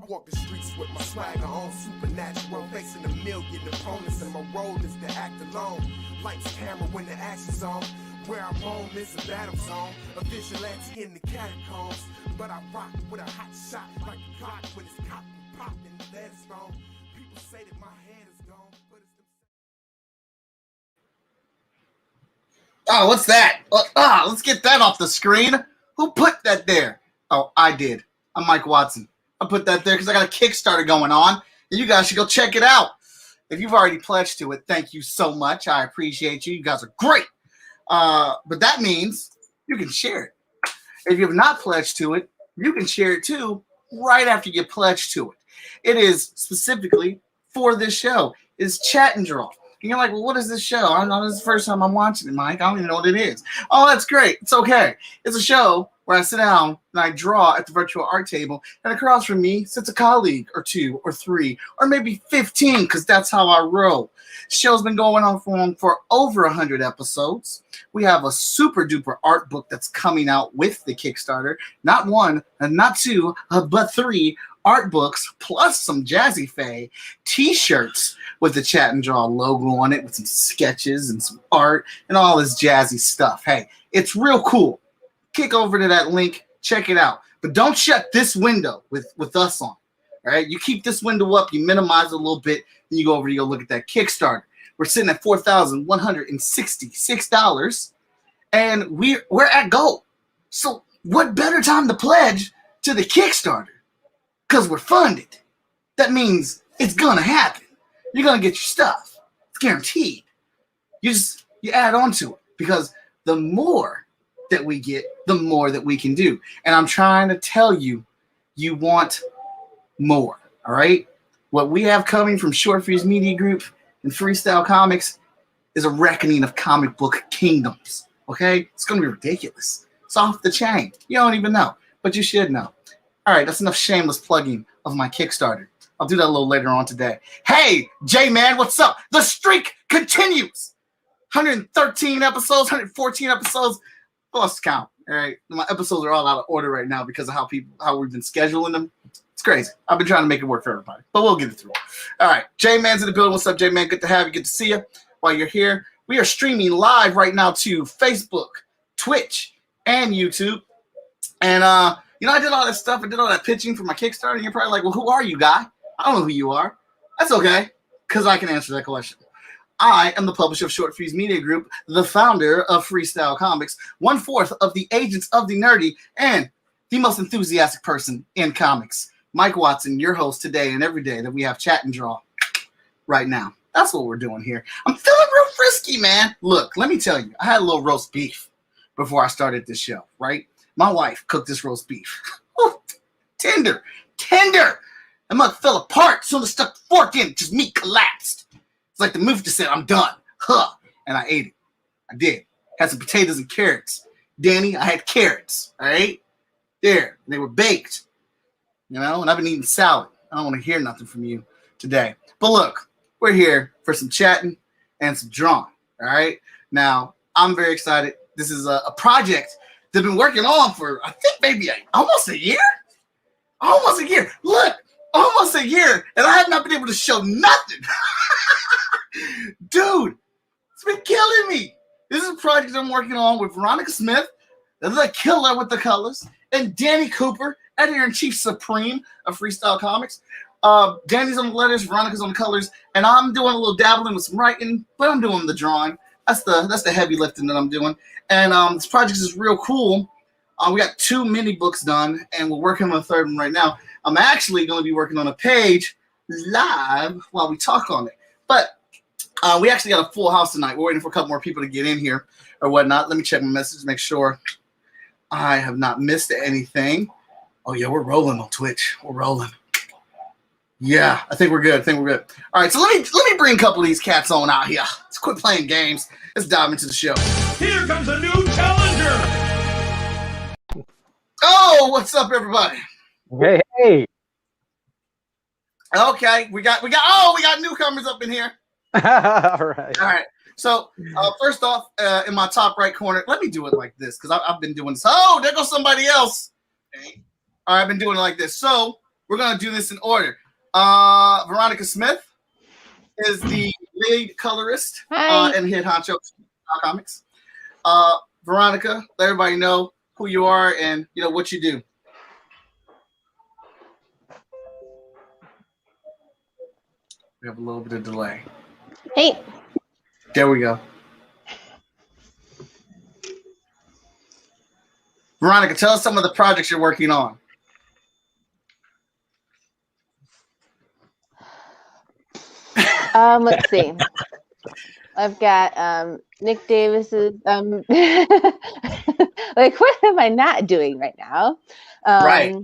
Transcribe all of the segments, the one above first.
walk the streets with my swagger on, supernatural, facing a million opponents, and my role is to act alone. Lights, camera when the action's on. Where I roam is a battle zone, a vigilante in the catacombs. But I rock with a hot shot like a clock when it's cocked and popped and the lead is thrown. People say that my head is gone, but it's Oh, what's that? Let's get that off the screen. Who put that there? Oh, I did. I'm Mike Watson. I put that there because I got a Kickstarter going on, and you guys should go check it out. If you've already pledged to it, thank you so much. I appreciate you. You guys are great. But that means you can share it. If you have not pledged to it, you can share it too right after you pledge to it. It is specifically for this show. It's Chat and Draw. And you're like, well, what is this show? I don't know. This is the first time I'm watching it, Mike. I don't even know what it is. Oh, that's great. It's okay. It's a show where I sit down and I draw at the virtual art table, and across from me sits a colleague or two or three or maybe 15, because that's how I roll. The show's been going on for over 100 episodes. We have a super duper art book that's coming out with the Kickstarter. Not one and not two, but 3 art books plus some Jazzy Faye t-shirts with the Chat and Draw logo on it with some sketches and some art and all this jazzy stuff. Hey, it's real cool. Kick over to that link, check it out. But don't shut this window with us on. All right, you keep this window up, you minimize it a little bit, then you go over to go look at that Kickstarter. We're sitting at $4,166, and we're at goal. So what better time to pledge to the Kickstarter? Because we're funded. That means it's gonna happen. You're gonna get your stuff. It's guaranteed. You add on to it, because the more that we get, the more that we can do. And I'm trying to tell you, you want more, all right? What we have coming from Short Fuse Media Group and Freestyle Comics is a reckoning of comic book kingdoms, okay? It's going to be ridiculous. It's off the chain. You don't even know, but you should know. All right, that's enough shameless plugging of my Kickstarter. I'll do that a little later on today. Hey, J-Man, what's up? The streak continues. 113 episodes, 114 episodes. Lost count. All right, my episodes are all out of order right now because of how we've been scheduling them. It's crazy. I've been trying to make it work for everybody, but we'll get it through. All right, J-Man's in the building. What's up, J-Man? Good to have you. Good to see you. While you're here, we are streaming live right now to Facebook, Twitch, and YouTube. And I did all that stuff. I did all that pitching for my Kickstarter. And you're probably like, well, who are you, guy? I don't know who you are. That's okay, because I can answer that question. I am the publisher of Short Fuse Media Group, the founder of Freestyle Comics, 1/4 of the agents of the nerdy, and the most enthusiastic person in comics. Mike Watson, your host today and every day that we have Chat and Draw right now. That's what we're doing here. I'm feeling real frisky, man. Look, let me tell you, I had a little roast beef before I started this show, right? My wife cooked this roast beef. Ooh, tender. That mug fell apart. Soon as I stuck the fork in, just meat collapsed. It's like the movie just said, I'm done. And I ate it. I did. Had some potatoes and carrots. Danny, I had carrots. All right? There. They were baked. And I've been eating salad. I don't want to hear nothing from you today. But look, we're here for some chatting and some drawing. All right? Now, I'm very excited. This is a project that I've been working on for, I think, maybe almost a year. Almost a year. Look, almost a year. And I have not been able to show nothing. Dude, it's been killing me. This is a project I'm working on with Veronica Smith, the killer with the colors, and Danny Cooper, editor-in-chief supreme of Freestyle Comics. Danny's on the letters, Veronica's on the colors, and I'm doing a little dabbling with some writing, but I'm doing the drawing. That's the heavy lifting that I'm doing. And this project is real cool. We got 2 mini books done, and we're working on a 3rd one right now. I'm actually going to be working on a page live while we talk on it. But we actually got a full house tonight. We're waiting for a couple more people to get in here or whatnot. Let me check my messages, make sure I have not missed anything. Oh, yeah, we're rolling on Twitch. We're rolling. Yeah, I think we're good. All right, so let me bring a couple of these cats on out here. Let's quit playing games. Let's dive into the show. Here comes a new challenger. Oh, what's up, everybody? Hey. Okay, we got newcomers up in here. All right. So first off, in my top right corner, let me do it like this because I've been doing this. Oh, there goes somebody else. Okay. All right, I've been doing it like this. So we're gonna do this in order. Veronica Smith is the lead colorist and head honcho comics. Veronica, let everybody know who you are and what you do. We have a little bit of delay. Hey. There we go. Veronica, tell us some of the projects you're working on. Let's see. I've got Nick Davis's like, what am I not doing right now? Right.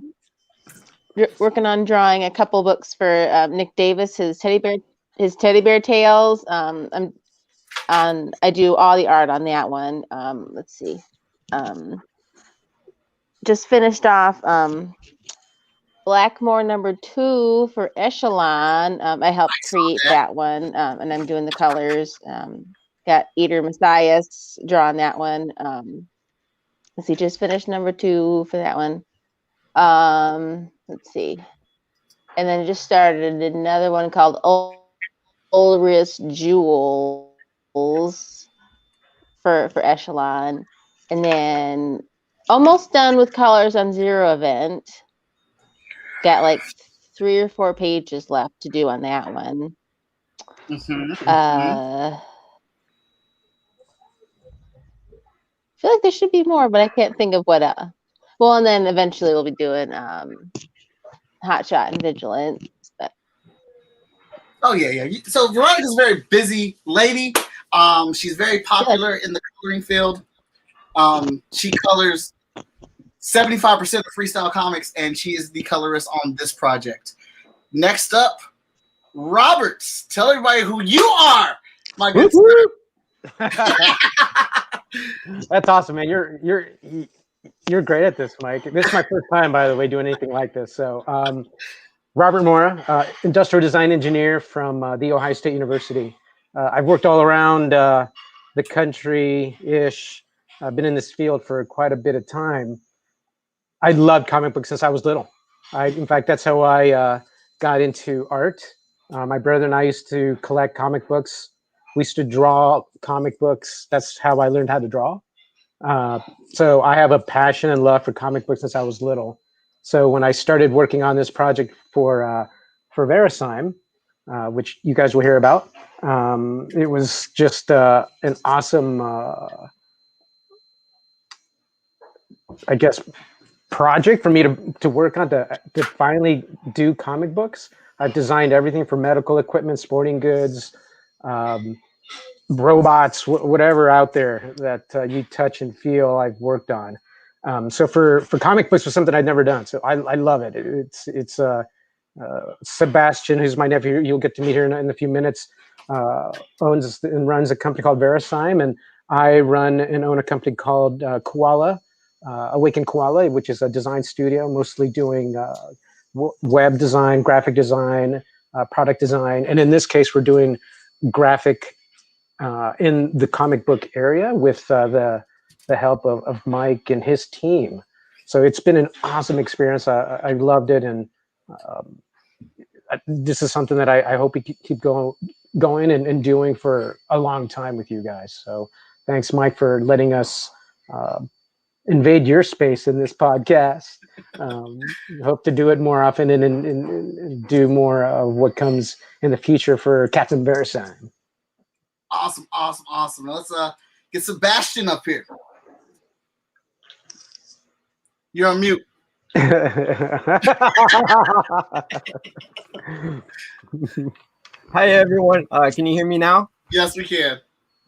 Working on drawing a couple books for Nick Davis, his teddy bear tales. I do all the art on that one. Let's see. Just finished off Blackmore #2 for Echelon. I helped create that one, and I'm doing the colors. Got Eater Messias drawing that one. Let's see, just finished #2 for that one. Let's see. And then just started another one called Ulrius Jewels for Echelon. And then almost done with colors on Zero Event. Got like 3 or 4 pages left to do on that one. I feel like there should be more, but I can't think of what. Well, and then eventually we'll be doing Hotshot and Vigilant. But... Oh yeah. So Veronica's a very busy lady. She's very popular in the coloring field. She colors 75% of Freestyle Comics, and she is the colorist on this project. Next up, Roberts. Tell everybody who you are, my good sir. That's awesome, man. You're great at this, Mike. This is my first time, by the way, doing anything like this. So, Robert Mora, industrial design engineer from The Ohio State University. I've worked all around the country-ish. I've been in this field for quite a bit of time. I loved comic books since I was little. In fact, that's how I got into art. My brother and I used to collect comic books. We used to draw comic books. That's how I learned how to draw. So I have a passion and love for comic books since I was little. So when I started working on this project for Verisyme, which you guys will hear about, it was just an awesome, I guess, project for me to work on to finally do comic books. I've designed everything from medical equipment, sporting goods, robots, whatever out there that you touch and feel, I've worked on. So for comic books was something I'd never done. So I love it. It's Sebastian, who's my nephew, you'll get to meet her in a few minutes, owns and runs a company called Verisyme, and I run and own a company called Koala, Awaken Koala, which is a design studio, mostly doing web design, graphic design, product design. And in this case, we're doing graphic in the comic book area with the help of Mike and his team. So it's been an awesome experience. I loved it. And this is something that I hope we keep going and doing for a long time with you guys. So thanks, Mike, for letting us invade your space in this podcast. Hope to do it more often and do more of what comes in the future for Captain Verisyme. Awesome. Let's get Sebastian up here. You're on mute. Hi, everyone. Can you hear me now? Yes, we can.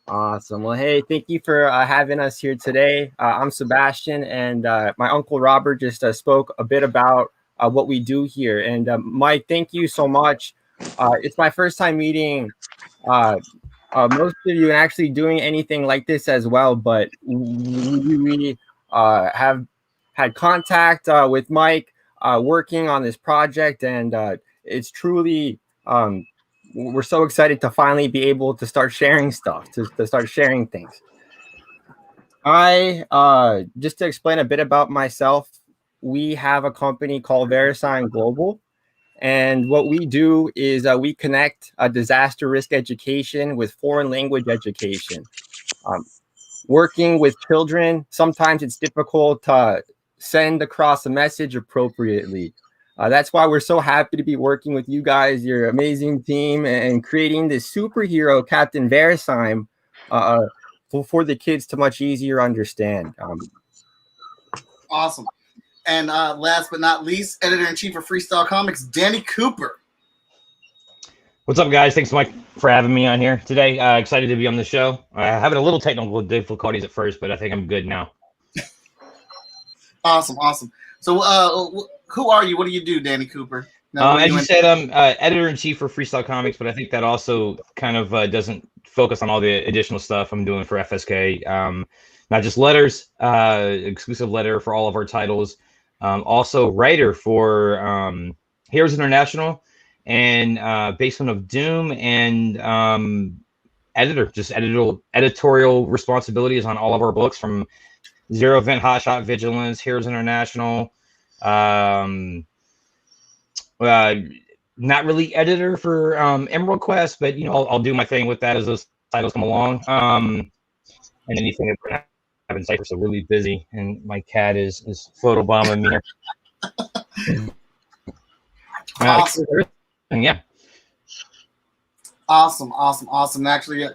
Awesome. Well, hey, thank you for having us here today. I'm Sebastian, and my uncle Robert just spoke a bit about what we do here. And Mike, thank you so much. It's my first time meeting most of you and actually doing anything like this as well. But we have had contact with Mike working on this project, and it's truly we're so excited to finally be able to start sharing stuff, to start sharing things. Just to explain a bit about myself, we have a company called Verisyme Global. And what we do is we connect disaster risk education with foreign language education. Working with children, sometimes it's difficult to send across a message appropriately. That's why we're so happy to be working with you guys, your amazing team, and creating this superhero, Captain Verisyme, for the kids to much easier understand. Awesome. And last but not least, editor-in-chief of Freestyle Comics, Danny Cooper. What's up, guys? Thanks so much for having me on here today. Excited to be on the show. Having a little technical difficulties at first, but I think I'm good now. Awesome. So who are you? What do you do, Danny Cooper? As you said, I'm editor-in-chief for Freestyle Comics, but I think that also kind of doesn't focus on all the additional stuff I'm doing for FSK. Not just letters, exclusive letter for all of our titles. Also writer for Heroes International and Basement of Doom, and editor, just editorial responsibilities on all of our books, from Zero Event, Hot Shot, Vigilance, Heroes International. Not really editor for Emerald Quest, but I'll do my thing with that as those titles come along. And anything that I've been Cypher, so really busy, and my cat is photobombing me. Awesome. Yeah. Awesome. Actually,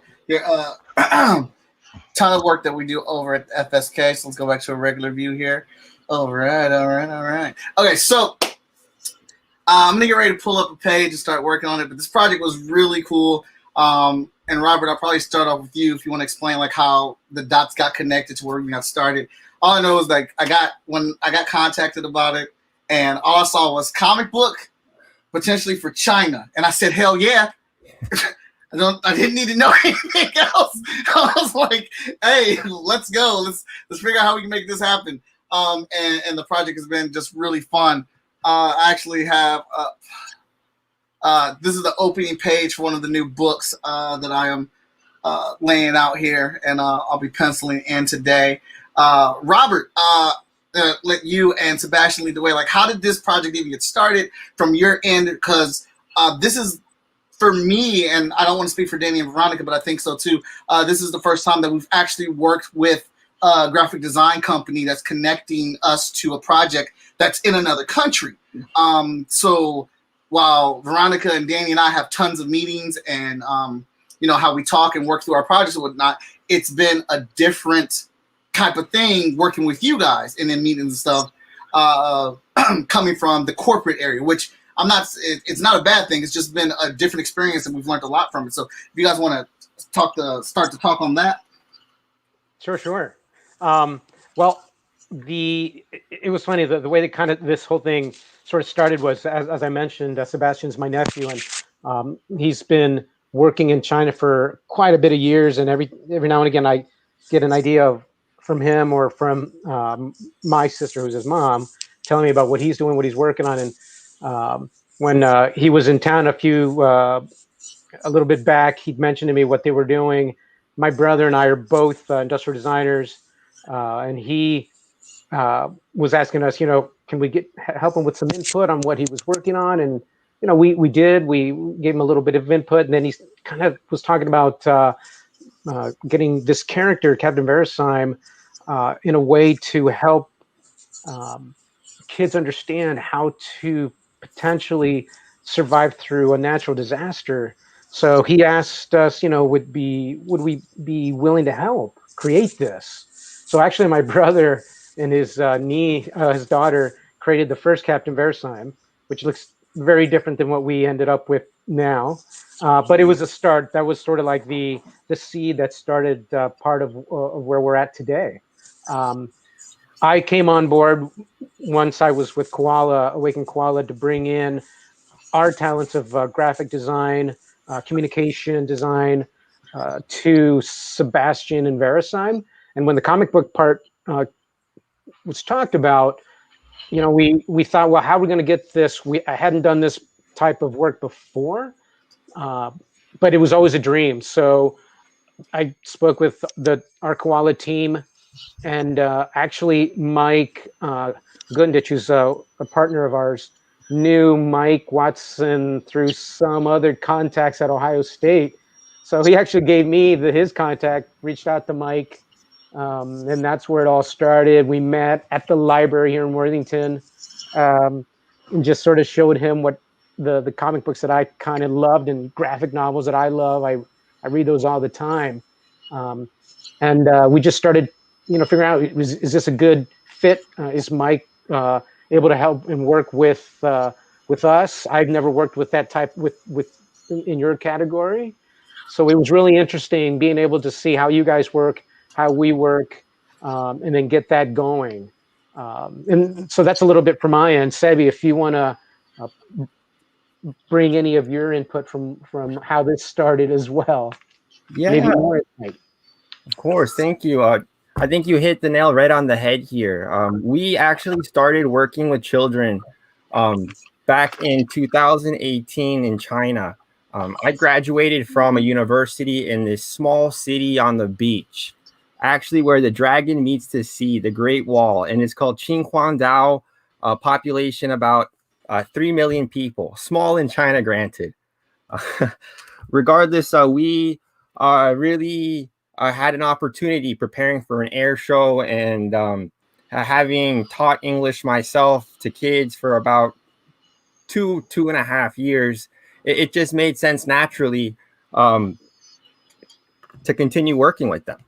ton of work that we do over at FSK. So let's go back to a regular view here. All right. Okay, so I'm gonna get ready to pull up a page and start working on it. But this project was really cool. And Robert, I'll probably start off with you if you want to explain like how the dots got connected to where we got started. All I know is like when I got contacted about it, and all I saw was comic book potentially for China, and I said, hell yeah. I didn't need to know anything else. I was like, hey, let's go. Let's figure out how we can make this happen. And the project has been just really fun. I actually have this is the opening page for one of the new books that I am laying out here, and I'll be penciling in today. Robert, let you and Sebastian lead the way. Like, how did this project even get started from your end? Because this is, for me, and I don't want to speak for Danny and Veronica, but I think so too. This is the first time that we've actually worked with a graphic design company that's connecting us to a project that's in another country. So while Veronica and Danny and I have tons of meetings and how we talk and work through our projects and whatnot, it's been a different type of thing working with you guys and in meetings and stuff, coming from the corporate area, which it's not a bad thing. It's just been a different experience, and we've learned a lot from it. So if you guys want to start to talk on that. Sure. Well, it was funny, the way that kind of this whole thing sort of started was, as I mentioned, Sebastian's my nephew, and he's been working in China for quite a bit of years, and every now and again I get an idea from him or from my sister, who's his mom, telling me about what he's doing, what he's working on. And when he was in town a little bit back, he'd mentioned to me what they were doing. My brother and I are both industrial designers, and he was asking us, can we help him with some input on what he was working on? And we did. We gave him a little bit of input, and then he kind of was talking about getting this character, Captain Verisyme, in a way to help kids understand how to potentially survive through a natural disaster. So he asked us, would we be willing to help create this? So actually, my brother and his daughter created the first Captain Verisyme, which looks very different than what we ended up with now. But it was a start. That was sort of like the seed that started part of where we're at today. I came on board once I was with Awaken Koala, to bring in our talents of graphic design, communication design, to Sebastian and Verisyme. And when the comic book part was talked about, we thought, well, how are we going to get this? I hadn't done this type of work before, but it was always a dream. So I spoke with our Koala team, and actually Mike Gundich, who's a partner of ours, knew Mike Watson through some other contacts at Ohio State. So he actually gave me his contact, reached out to Mike, and that's where it all started. We met at the library here in Worthington, and just sort of showed him what the comic books that I kind of loved and graphic novels that I love. I read those all the time. And we just started, figuring out, is this a good fit? Is Mike able to help and work with us? I've never worked with that type in your category. So it was really interesting being able to see how you guys work, how we work, and then get that going. And so that's a little bit from my end. Sebi, if you want to bring any of your input from how this started as well. Yeah, Maybe more insight. of course. Thank you. I think you hit the nail right on the head here. We actually started working with children back in 2018 in China. I graduated from a university in this small city on the beach, actually where the dragon meets the sea, the Great Wall, and it's called Qinghuangdao, population about 3 million people, small in China, granted. Regardless, we really had an opportunity preparing for an air show and having taught English myself to kids for about 2.5 years. It just made sense naturally to continue working with them.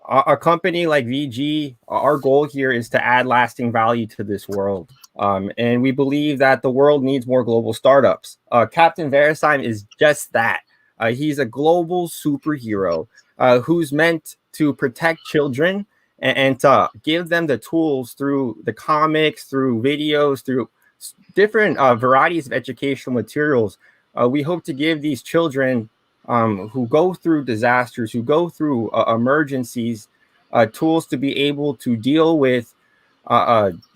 A company like VG, our goal here is to add lasting value to this world. And we believe that the world needs more global startups. Captain Verisyme is just that. He's a global superhero who's meant to protect children and to give them the tools through the comics, through videos, through different varieties of educational materials. We hope to give these children who go through disasters, who go through emergencies, tools to be able to deal with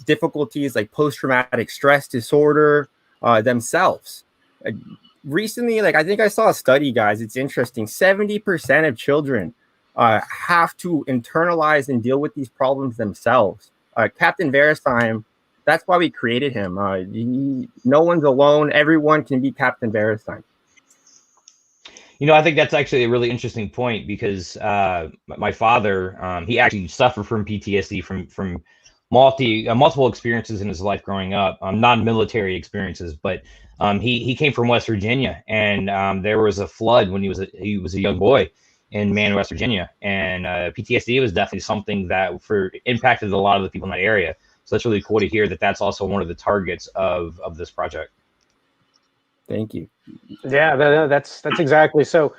difficulties like post-traumatic stress disorder themselves. Recently, I think I saw a study, guys. It's interesting. 70% of children have to internalize and deal with these problems themselves. Captain Verisyme, that's why we created him. No one's alone. Everyone can be Captain Verisyme. I think that's actually a really interesting point because my father, he actually suffered from PTSD from multiple experiences in his life growing up, non-military experiences, but he came from West Virginia, and there was a flood when he was a young boy in Man, West Virginia, and PTSD was definitely something that impacted a lot of the people in that area. So that's really cool to hear that that's also one of the targets of this project. Thank you. Yeah, that's exactly. So,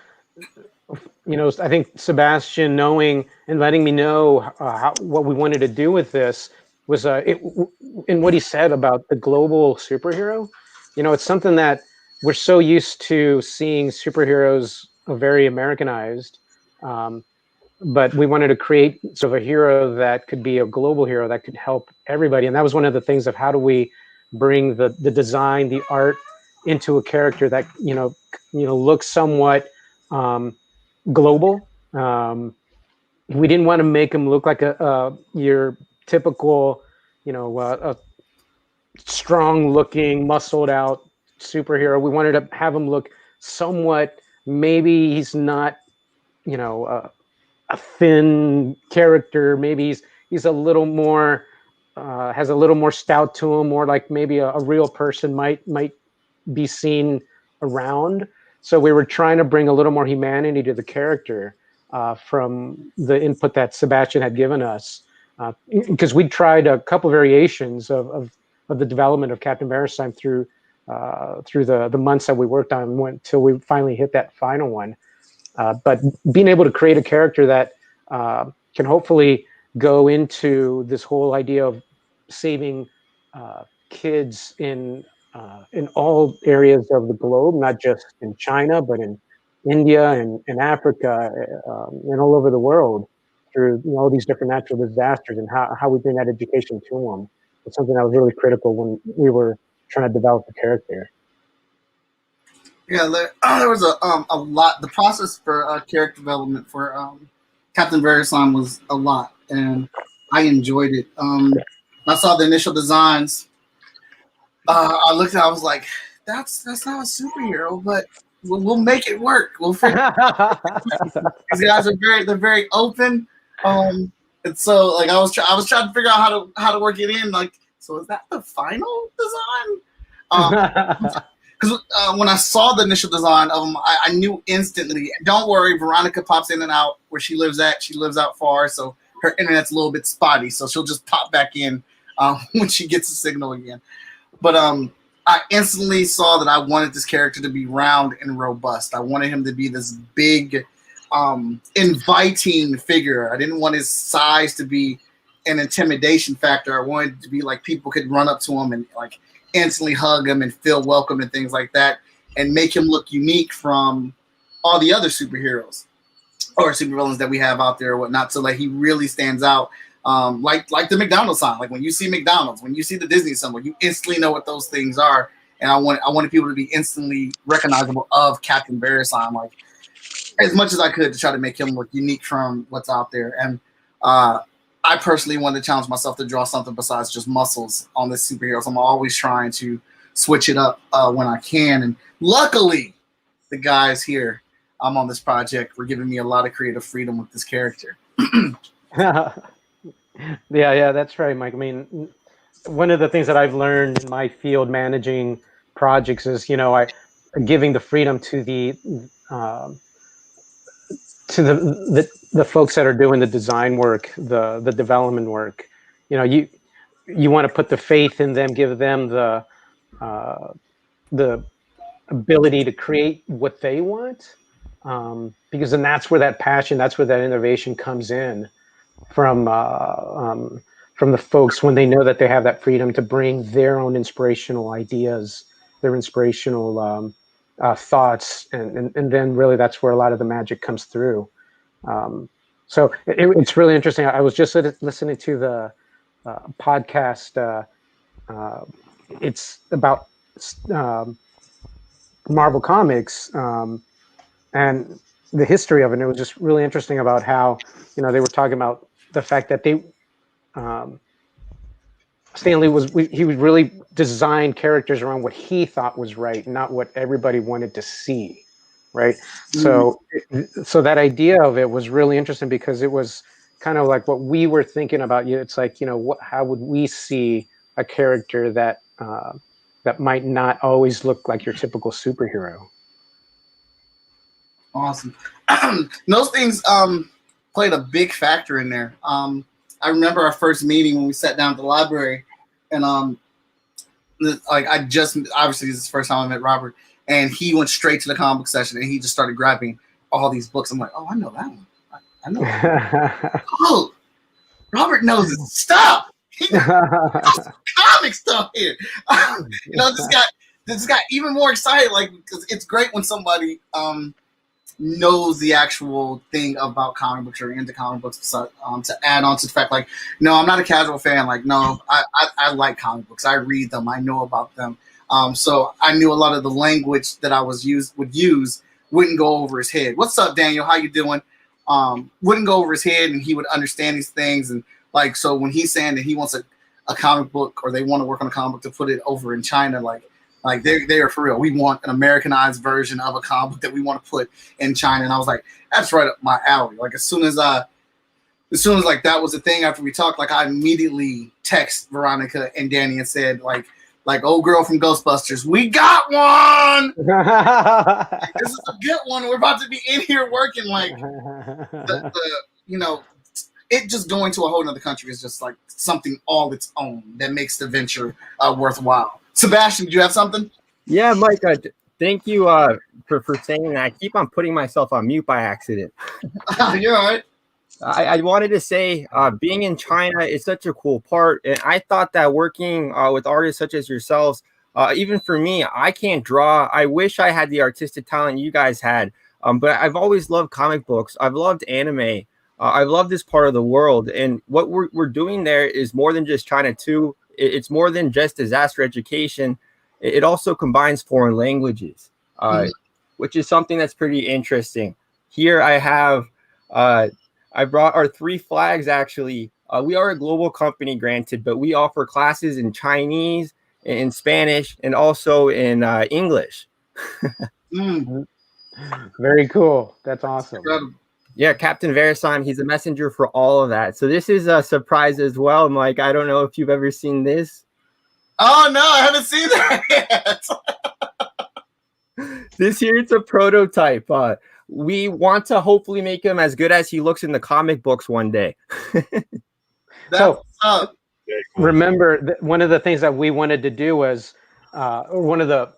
I think Sebastian knowing and letting me know what we wanted to do with this was in what he said about the global superhero. It's something that we're so used to seeing superheroes very Americanized, but we wanted to create sort of a hero that could be a global hero that could help everybody. And that was one of the things of how do we bring the design, the art into a character that looks somewhat global. We didn't want to make him look like your typical, a strong-looking, muscled-out superhero. We wanted to have him look somewhat. Maybe he's not, a thin character. Maybe he's a little more, has a little more stout to him, more like maybe a real person might be seen around. So we were trying to bring a little more humanity to the character from the input that Sebastian had given us, because we tried a couple variations of the development of Captain Verisyme through the months that we worked on until we finally hit that final one. But being able to create a character that can hopefully go into this whole idea of saving kids in all areas of the globe, not just in China, but in India and in Africa and all over the world through all these different natural disasters, and how we bring that education to them. It's something that was really critical when we were trying to develop the character. Yeah, there was a lot. The process for character development for Captain Verisyme was a lot, and I enjoyed it. I saw the initial designs. I looked at it, I was like, that's not a superhero, but we'll make it work. We'll figure these guys are they're very open. And so like I was trying to figure out how to work it in. Like, so is that the final design? Because when I saw the initial design of them, I knew instantly. Don't worry, Veronica pops in and out where she lives at. She lives out far, so her internet's a little bit spotty. So she'll just pop back in when she gets a signal again. But I instantly saw that I wanted this character to be round and robust. I wanted him to be this big, inviting figure. I didn't want his size to be an intimidation factor. I wanted it to be like people could run up to him and like instantly hug him and feel welcome and things like that, and make him look unique from all the other superheroes or supervillains that we have out there or whatnot. So like he really stands out. Like the McDonald's sign. Like when you see McDonald's, when you see the Disney symbol, you instantly know what those things are. And I wanted people to be instantly recognizable of Captain Verisyme, like as much as I could to try to make him look unique from what's out there. And I personally wanted to challenge myself to draw something besides just muscles on this superhero. So I'm always trying to switch it up when I can. And luckily, the guys here on this project were giving me a lot of creative freedom with this character. Yeah, that's right, Mike. I mean, one of the things that I've learned in my field managing projects is, giving the freedom to the folks that are doing the design work, the development work. You want to put the faith in them, give them the ability to create what they want, because then that's where that passion, that's where that innovation comes in from the folks when they know that they have that freedom to bring their own inspirational ideas, their inspirational thoughts, and then really that's where a lot of the magic comes through. So it's really interesting. I was just listening to the podcast. It's about Marvel Comics and the history of it. And it was just really interesting about how, they were talking about the fact that Stan Lee he would really design characters around what he thought was right, not what everybody wanted to see, right? Mm-hmm. So that idea of it was really interesting because it was kind of like what we were thinking about. It's like, how would we see a character that might not always look like your typical superhero? Awesome. Those things played a big factor in there. I remember our first meeting when we sat down at the library, and obviously this is the first time I met Robert, and he went straight to the comic book session and he just started grabbing all these books. I'm like, oh, I know that one. I know that one. Oh, Robert knows his stuff. He knows comic stuff here. This got even more excited, like, because it's great when somebody knows the actual thing about comic books or into comic books, to add on to the fact, like, no, I'm not a casual fan. Like, no, I like comic books. I read them. I know about them. So I knew a lot of the language that I would use wouldn't go over his head. What's up, Daniel? How you doing? Wouldn't go over his head, and he would understand these things. And like, so when he's saying that he wants a comic book, or they want to work on a comic book to put it over in China, like they are for real. We want an Americanized version of a comic book that we want to put in China. And I was like, that's right up my alley. Like as soon as like that was a thing after we talked, like I immediately text Veronica and Danny and said like old girl from Ghostbusters, we got one. This is a good one. We're about to be in here working. Like it just going to a whole nother country is just like something all its own that makes the venture worthwhile. Sebastian, did you have something? Yeah, Mike, thank you for saying that. I keep on putting myself on mute by accident. You're all right. I wanted to say being in China is such a cool part. And I thought that working with artists such as yourselves, even for me, I can't draw. I wish I had the artistic talent you guys had. But I've always loved comic books. I've loved anime. I've loved this part of the world. And what we're doing there is more than just China too. It's more than just disaster education. It also combines foreign languages, which is something that's pretty interesting. Here I have, I brought our 3 flags, actually. We are a global company, granted, but we offer classes in Chinese, in Spanish, and also in English. Very cool. That's awesome. Incredible. Yeah, Captain Verisyme, he's a messenger for all of that. So this is a surprise as well, Mike. I don't know if you've ever seen this. Oh no, I haven't seen that yet. This here, it's a prototype. We want to hopefully make him as good as he looks in the comic books one day. So remember, one of the things that we wanted to do was, or one of the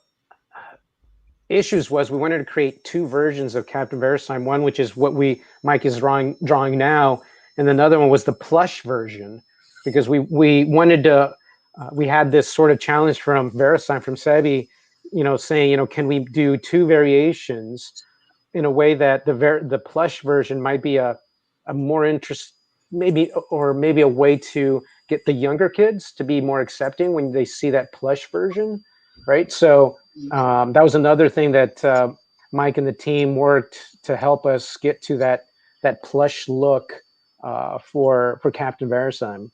issues was, we wanted to create two versions of Captain Verisyme. One, which is what Mike is drawing now, and another one was the plush version, because we wanted to. We had this sort of challenge from Verisyme, from Sebi, saying, can we do two variations in a way that the plush version might be a more interest, maybe a way to get the younger kids to be more accepting when they see that plush version, right? So that was another thing that Mike and the team worked to help us get to that plush look for Captain Verisyme.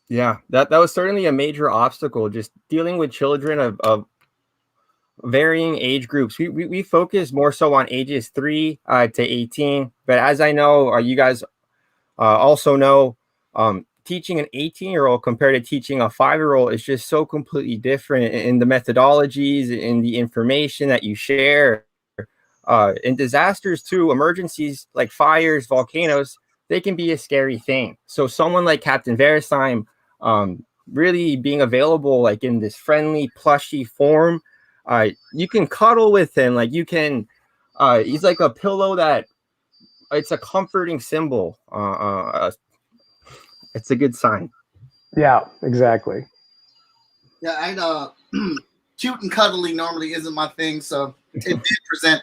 Yeah, that was certainly a major obstacle, just dealing with children of varying age groups. We focus more so on ages 3 to 18, but as I know, you guys also know, teaching an 18-year-old compared to teaching a 5-year-old is just so completely different in the methodologies, in the information that you share. In disasters too, emergencies like fires, volcanoes, they can be a scary thing. So someone like Captain Verisyme, really being available like in this friendly, plushy form, you can cuddle with him. Like you can, he's like a pillow that it's a comforting symbol. It's a good sign. Yeah, exactly. Yeah, I cute and cuddly normally isn't my thing, so it did present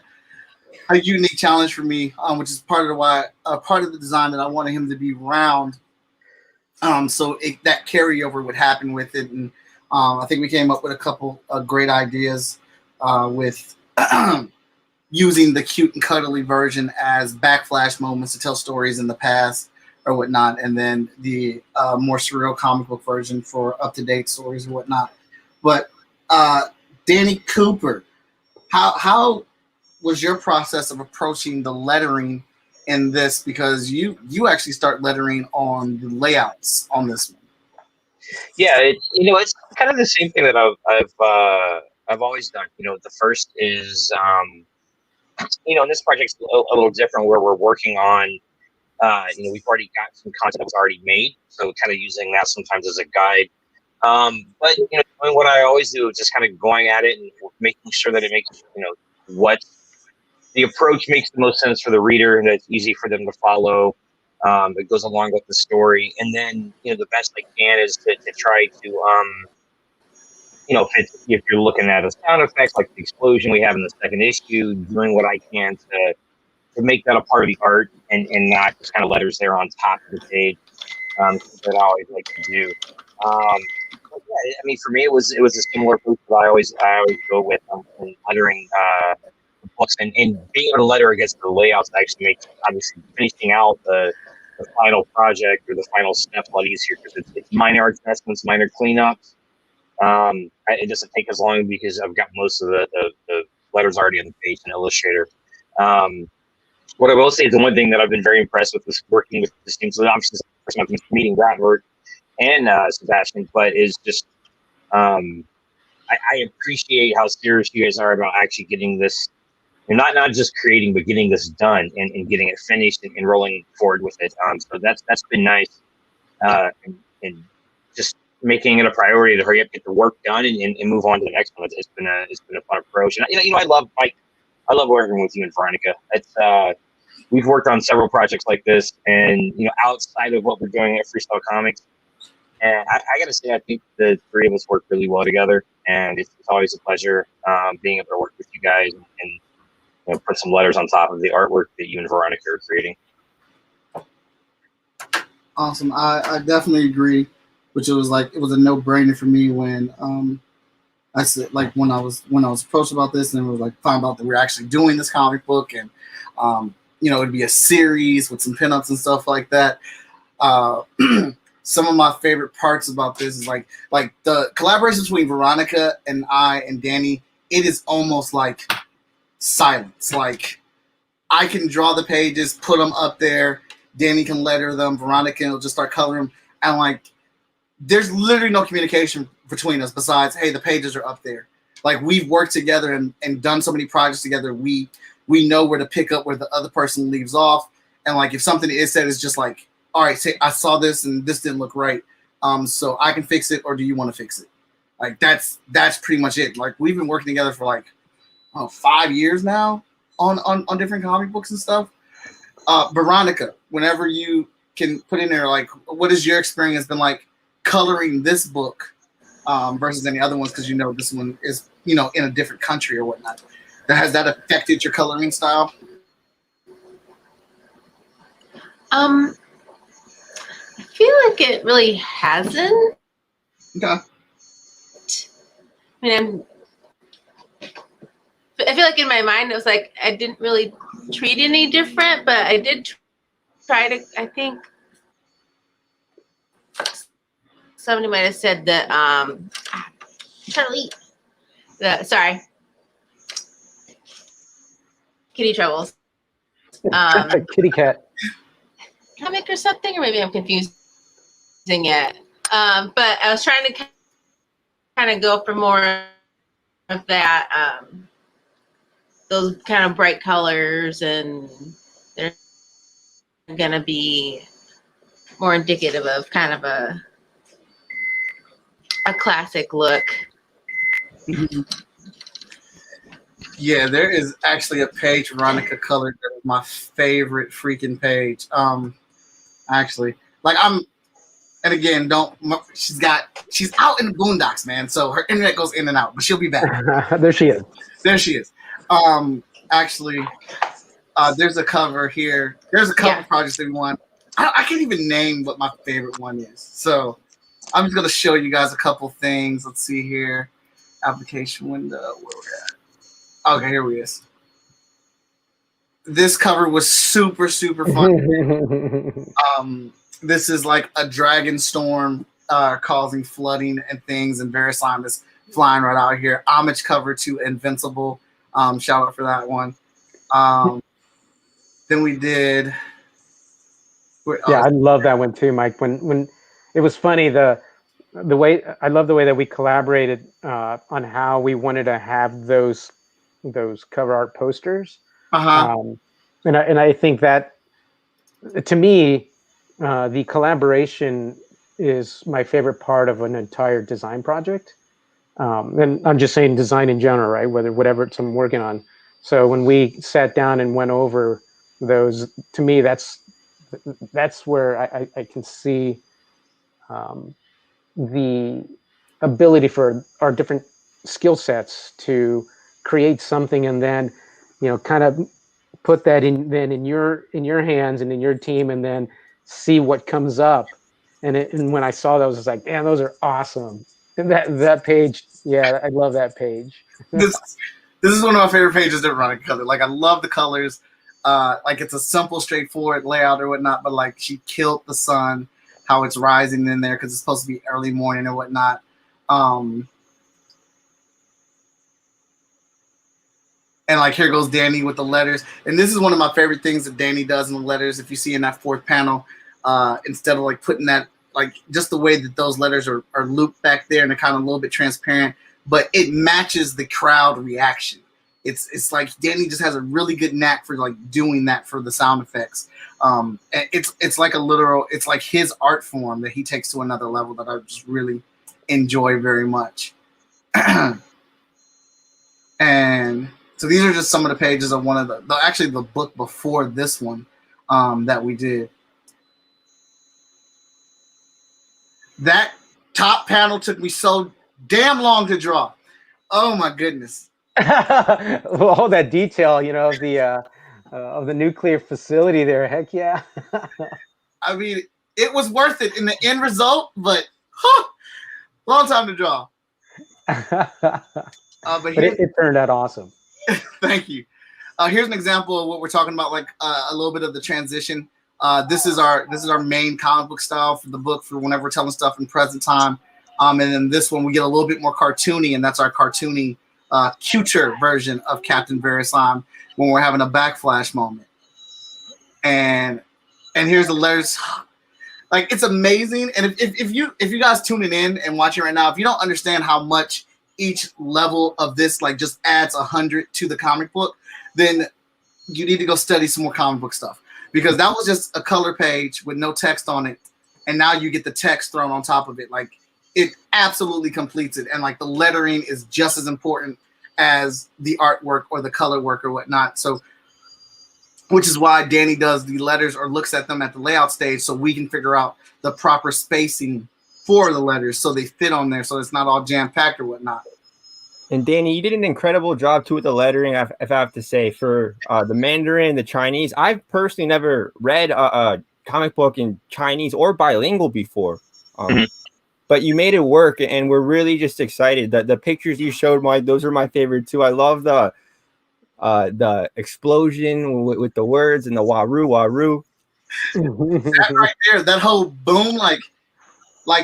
a unique challenge for me, which is part of the design that I wanted him to be round, so that carryover would happen with it. And I think we came up with a couple of great ideas with using the cute and cuddly version as backflash moments to tell stories in the past or whatnot, and then the more surreal comic book version for up-to-date stories or whatnot. But Danny Cooper, how was your process of approaching the lettering in this? Because you actually start lettering on the layouts on this one. Yeah, it's kind of the same thing that I've always done. The first is in this project's a little different, where we're working on we've already got some content that was already made, so kind of using that sometimes as a guide. But what I always do is just kind of going at it and making sure that it makes what the approach makes the most sense for the reader and that it's easy for them to follow. It goes along with the story, and then the best I can is to try to if you're looking at a sound effects like the explosion we have in the second issue, doing what I can to make that a part of the art and not just kind of letters there on top of the page. That I always like to do. But yeah, I mean, for me, it was a similar approach that I always go with in lettering books, and being able to letter against the layouts actually makes obviously finishing out the final project or the final step a lot easier, because it's minor adjustments, minor cleanups. It doesn't take as long because I've got most of the letters already on the page in Illustrator. What I will say is the one thing that I've been very impressed with is working with this team. So obviously, this is the first time I'm meeting Robert and Sebastian, but is just I appreciate how serious you guys are about actually getting this, not just creating, but getting this done and getting it finished and rolling forward with it. So that's been nice, and just making it a priority to hurry up, get the work done, and move on to the next one. It's been a fun approach, and I love working with you and Veronica. It's we've worked on several projects like this, and outside of what we're doing at Freestyle Comics, and I gotta say, I think the three of us work really well together, and it's always a pleasure being able to work with you guys and put some letters on top of the artwork that you and Veronica are creating. Awesome. I definitely agree. Which it was a no-brainer for me when I said, like, when I was approached about this, and it was like found out that we were actually doing this comic book, and it'd be a series with some pinups and stuff like that. some of my favorite parts about this is like the collaboration between Veronica and I and Danny. It is almost like silence. Like I can draw the pages, put them up there. Danny can letter them. Veronica will just start coloring them, and like there's literally no communication between us besides, hey, the pages are up there. Like we've worked together and done so many projects together. We know where to pick up where the other person leaves off. And like if something is said is just like, all right, say I saw this and this didn't look right. So I can fix it, or do you want to fix it? Like that's pretty much it. Like we've been working together for like 5 years now on different comic books and stuff. Veronica, whenever you can put in there, like what has your experience been like coloring this book versus any other ones? Because you know this one is in a different country or whatnot. Has that affected your coloring style? I feel like it really hasn't. Okay. I mean, I feel like in my mind it was like I didn't really treat any different, but I did try to. I think somebody might have said that. Charlie, sorry, kitty troubles. Kitty cat. Comic or something, or maybe I'm confusing it. But I was trying to kind of go for more of that, those kind of bright colors, and they're gonna be more indicative of kind of a classic look. Yeah, there is actually a page Veronica colored that is my favorite freaking page. Actually, like and again, she's out in the boondocks, man. So her internet goes in and out, but she'll be back. There she is. There she is. Actually, there's a cover here. There's a couple projects that we want. I can't even name what my favorite one is. So I'm just gonna show you guys a couple things. Let's see here. Application window. Where we're at. Okay, here we is. This cover was super fun. This is like a dragon storm causing flooding and things, and Verisyme is flying right out here. Homage cover to Invincible. Shout out for that one. Then we did. Yeah, I love that one too, Mike. When it was funny, the way I love the way that we collaborated on how we wanted to have those cover art posters. And I think that to me, the collaboration is my favorite part of an entire design project. And I'm just saying design in general, right? Whatever I'm working on. So when we sat down and went over those, to me, that's where I can see the ability for our different skill sets to create something, and then kind of put that in your hands and in your team, and then see what comes up. And when I saw those, I was like, damn, those are awesome. And that page, yeah, I love that page. This is one of my favorite pages that Veronica colored. Like I love the colors. Like it's a simple, straightforward layout or whatnot, but like she killed the sun, how it's rising in there because it's supposed to be early morning or whatnot. And like here goes Danny with the letters. And this is one of my favorite things that Danny does in the letters. If you see in that fourth panel, instead of like putting that, like just the way that those letters are looped back there and they're kind of a little bit transparent, but it matches the crowd reaction. It's like Danny just has a really good knack for like doing that for the sound effects. And it's like it's like his art form that he takes to another level that I just really enjoy very much. And so these are just some of the pages of one of the book before this one that we did. That top panel took me so damn long to draw. Oh my goodness. Well, all that detail, of the nuclear facility there. Heck yeah. I mean, it was worth it in the end result, but long time to draw. But it turned out awesome. Thank you. Here's an example of what we're talking about, like a little bit of the transition. This is our main comic book style for the book for whenever we're telling stuff in present time. And then this one we get a little bit more cartoony, and that's our cartoony, cuter version of Captain Verisyme when we're having a backflash moment. And here's the letters. Like, it's amazing. And if you guys tuning in and watching right now, if you don't understand how much each level of this like just adds 100 to the comic book, then you need to go study some more comic book stuff, because that was just a color page with no text on it, and now you get the text thrown on top of it. Like, it absolutely completes it, and like the lettering is just as important as the artwork or the color work or whatnot. So, which is why Danny does the letters or looks at them at the layout stage, so we can figure out the proper spacing for the letters so they fit on there, so it's not all jam-packed or whatnot. And Danny, you did an incredible job too with the lettering, if I have to say, for the Mandarin, the Chinese. I've personally never read a comic book in Chinese or bilingual before, but you made it work, and we're really just excited. The pictures you showed, Mike, those are my favorite too. I love the explosion with the words and the waru. That right there, that whole boom, like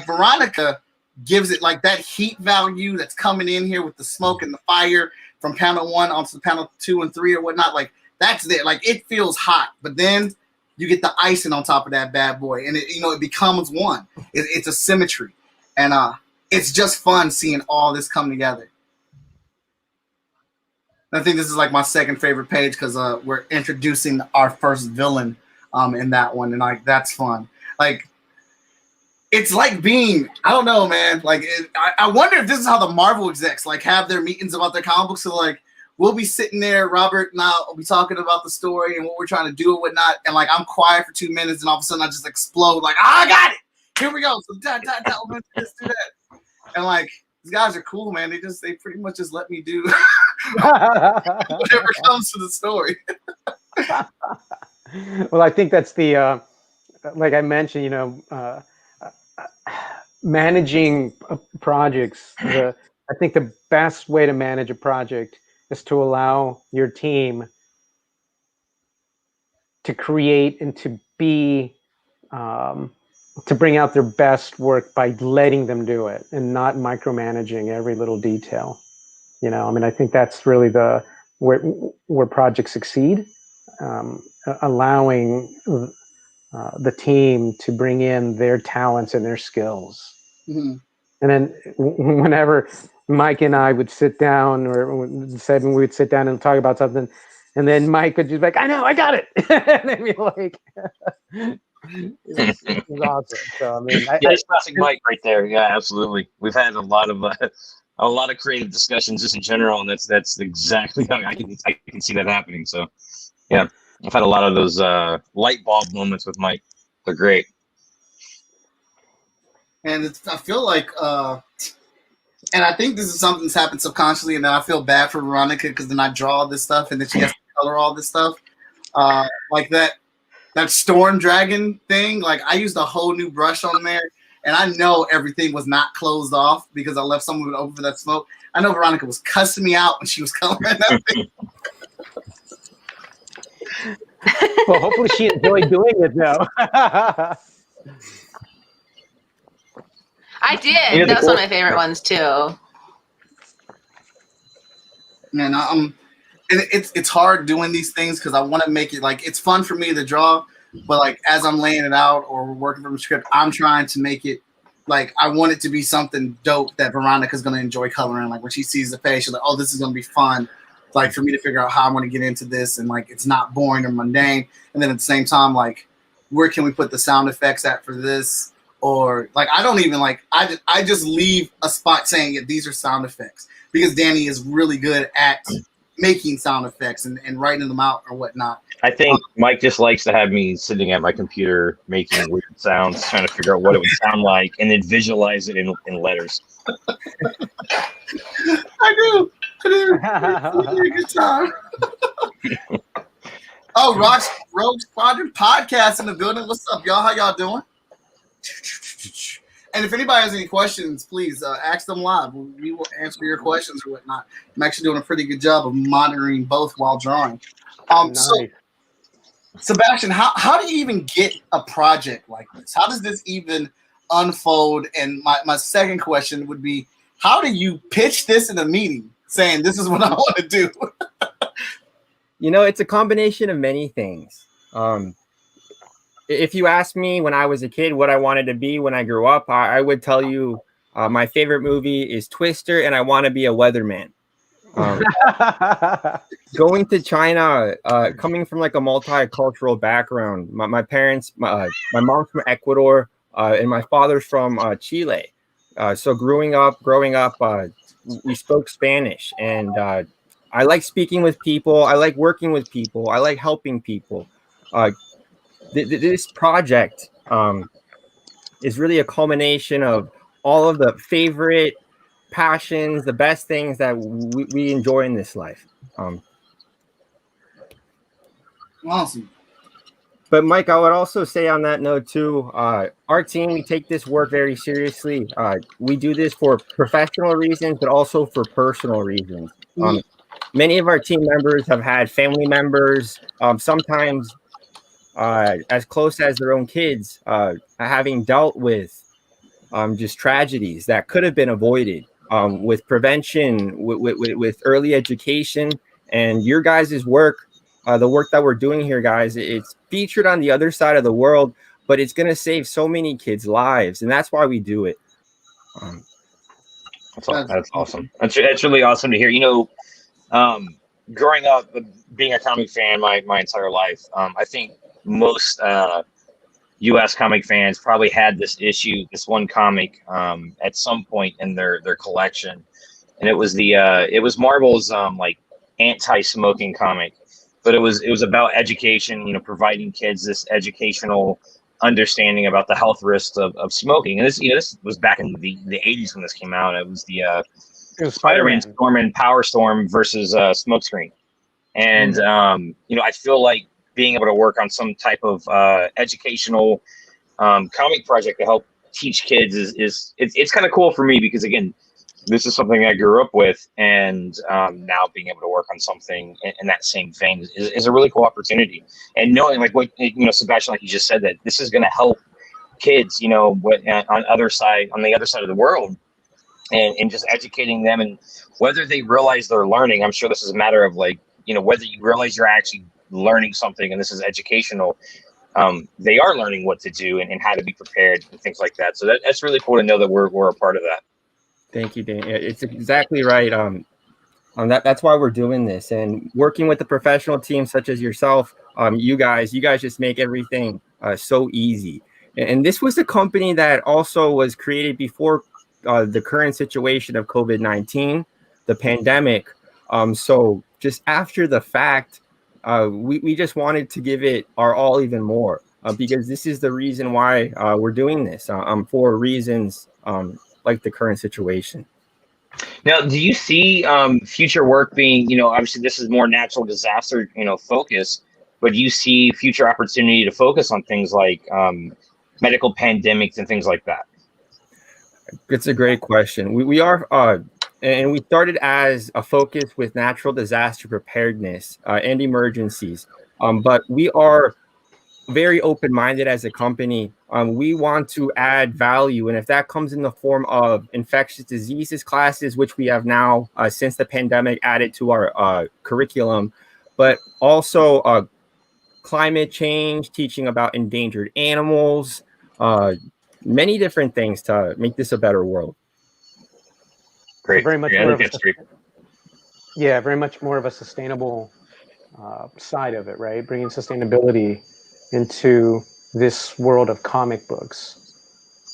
Veronica gives it like that heat value that's coming in here with the smoke and the fire from panel 1 onto panel 2 and 3 or whatnot. Like, that's there. Like, it feels hot, but then you get the icing on top of that bad boy, and it becomes one. It's a symmetry, and it's just fun seeing all this come together. I think this is like my second favorite page because we're introducing our first villain in that one, and like that's fun. Like, it's like being, I don't know, man. Like, I wonder if this is how the Marvel execs like have their meetings about their comic books. So like, we'll be sitting there, Robert and I'll be talking about the story and what we're trying to do and whatnot, and like I'm quiet for 2 minutes, and all of a sudden I just explode. Like, I got it. Here we go. So let's do this, do that, and like. These guys are cool, man. They pretty much just let me do whatever comes to the story. Well, I think that's the, like I mentioned, managing projects. I think the best way to manage a project is to allow your team to create and to be, to bring out their best work by letting them do it and not micromanaging every little detail. I think that's really where projects succeed, allowing the team to bring in their talents and their skills. Mm-hmm. And then whenever Mike and I would sit down, or said when we would sit down and talk about something, and then Mike would just be like, I know, I got it. And then be like, it was awesome. So it's classic Mike right there. Yeah, absolutely. We've had a lot of creative discussions just in general, and that's exactly how I can see that happening. So yeah, I've had a lot of those light bulb moments with Mike. They're great. And I feel like, and I think this is something that's happened subconsciously, and then I feel bad for Veronica because then I draw all this stuff, and then she has to color all this stuff, like that. That storm dragon thing, like I used a whole new brush on there, and I know everything was not closed off because I left someone open for that smoke. I know Veronica was cussing me out when she was coloring that thing. Well, hopefully she enjoyed doing it, though. I did. That was one of my favorite ones too. Man, it's hard doing these things because I want to make it like it's fun for me to draw, but like as I'm laying it out or working from the script, I'm trying to make it like I want it to be something dope that Veronica's gonna enjoy coloring. Like when she sees the page, she's like, "Oh, this is gonna be fun." Like for me to figure out how I'm gonna get into this and like it's not boring or mundane. And then at the same time, like where can we put the sound effects at for this? Or like I don't even like I just leave a spot saying, "Yeah, these are sound effects," because Danny is really good at making sound effects and writing them out or whatnot. I think Mike just likes to have me sitting at my computer making weird sounds, trying to figure out what it would sound like, and then visualize it in letters. I do. Good time. Oh, Rogue Squadron podcast in the building. What's up, y'all? How y'all doing? And if anybody has any questions, please ask them live. We will answer your questions or whatnot. I'm actually doing a pretty good job of monitoring both while drawing. Nice. So Sebastian, how do you even get a project like this? How does this even unfold? And my second question would be, how do you pitch this in a meeting saying this is what I want to do? You know, it's a combination of many things. If you asked me when I was a kid what I wanted to be when I grew up, I would tell you my favorite movie is Twister, and I want to be a weatherman. Going to China, coming from like a multicultural background, my parents, my mom's from Ecuador, and my father's from Chile. So growing up, we spoke Spanish, and I like speaking with people. I like working with people. I like helping people. This project is really a culmination of all of the favorite passions, the best things that we enjoy in this life. Awesome. But Mike, I would also say on that note too, our team, we take this work very seriously. We do this for professional reasons, but also for personal reasons. Many of our team members have had family members, sometimes as close as their own kids, having dealt with just tragedies that could have been avoided with prevention, with early education, and your guys' work. The work that we're doing here, guys, it's featured on the other side of the world, but it's going to save so many kids' lives, and that's why we do it. That's awesome. That's really awesome to hear. You know, growing up, being a comic fan my entire life, I think most U.S. comic fans probably had this one comic at some point in their collection, and it was Marvel's like anti-smoking comic. But it was about education, you know, providing kids this educational understanding about the health risks of smoking. And this was back in the 80s when this came out. It was Spider-Man Storm and Power Storm versus Smokescreen. And you know, I feel like being able to work on some type of educational comic project to help teach kids it's kind of cool for me, because again, this is something I grew up with, and now being able to work on something in that same vein is a really cool opportunity. And knowing, like what you know, Sebastian, like you just said, that this is going to help kids, you know, on the other side of the world, and just educating them, and whether they realize they're learning. I'm sure this is a matter of, like, you know, whether you realize you're actually learning something and this is educational. They are learning what to do and how to be prepared and things like that. So that's really cool to know that we're a part of that. Thank you, Dan. It's exactly right. That's why we're doing this, and working with the professional team such as yourself. You guys just make everything so easy. And this was a company that also was created before the current situation of COVID-19, the pandemic. So just after the fact, we just wanted to give it our all even more, because this is the reason why we're doing this, for reasons like the current situation. Now, do you see future work being, you know, obviously this is more natural disaster, you know, focus, but do you see future opportunity to focus on things like medical pandemics and things like that? It's a great question. We are, and we started as a focus with natural disaster preparedness and emergencies, but we are very open-minded as a company. We want to add value, and if that comes in the form of infectious diseases classes, which we have now since the pandemic added to our curriculum, but also climate change, teaching about endangered animals, many different things to make this a better world. Great. Very much more of very much more of a sustainable side of it, right? Bringing sustainability into this world of comic books.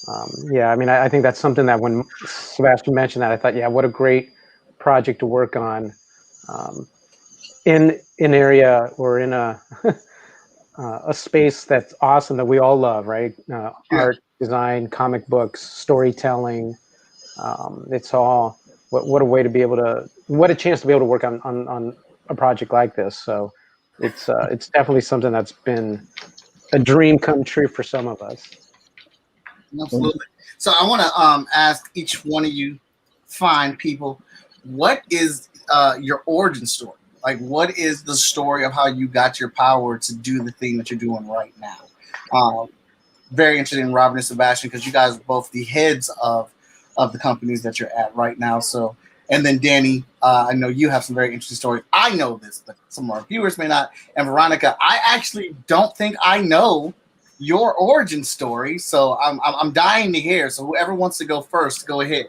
I mean, I think that's something that when Sebastian mentioned that, I thought, yeah, what a great project to work on in an area or in a a space that's awesome that we all love, right? Art, design, comic books, storytelling. It's all what a way to be able to, what a chance to be able to work on a project like this. So it's definitely something that's been a dream come true for some of us. Absolutely. So I want to ask each one of you fine people, what is your origin story? Like, what is the story of how you got your power to do the thing that you're doing right now? Very interested in Robert and Sebastian because you guys are both the heads of the companies that you're at right now. So, and then Danny, I know you have some very interesting stories. I know this, but some of our viewers may not. And Veronica, I actually don't think I know your origin story, so I'm dying to hear. So whoever wants to go first, go ahead.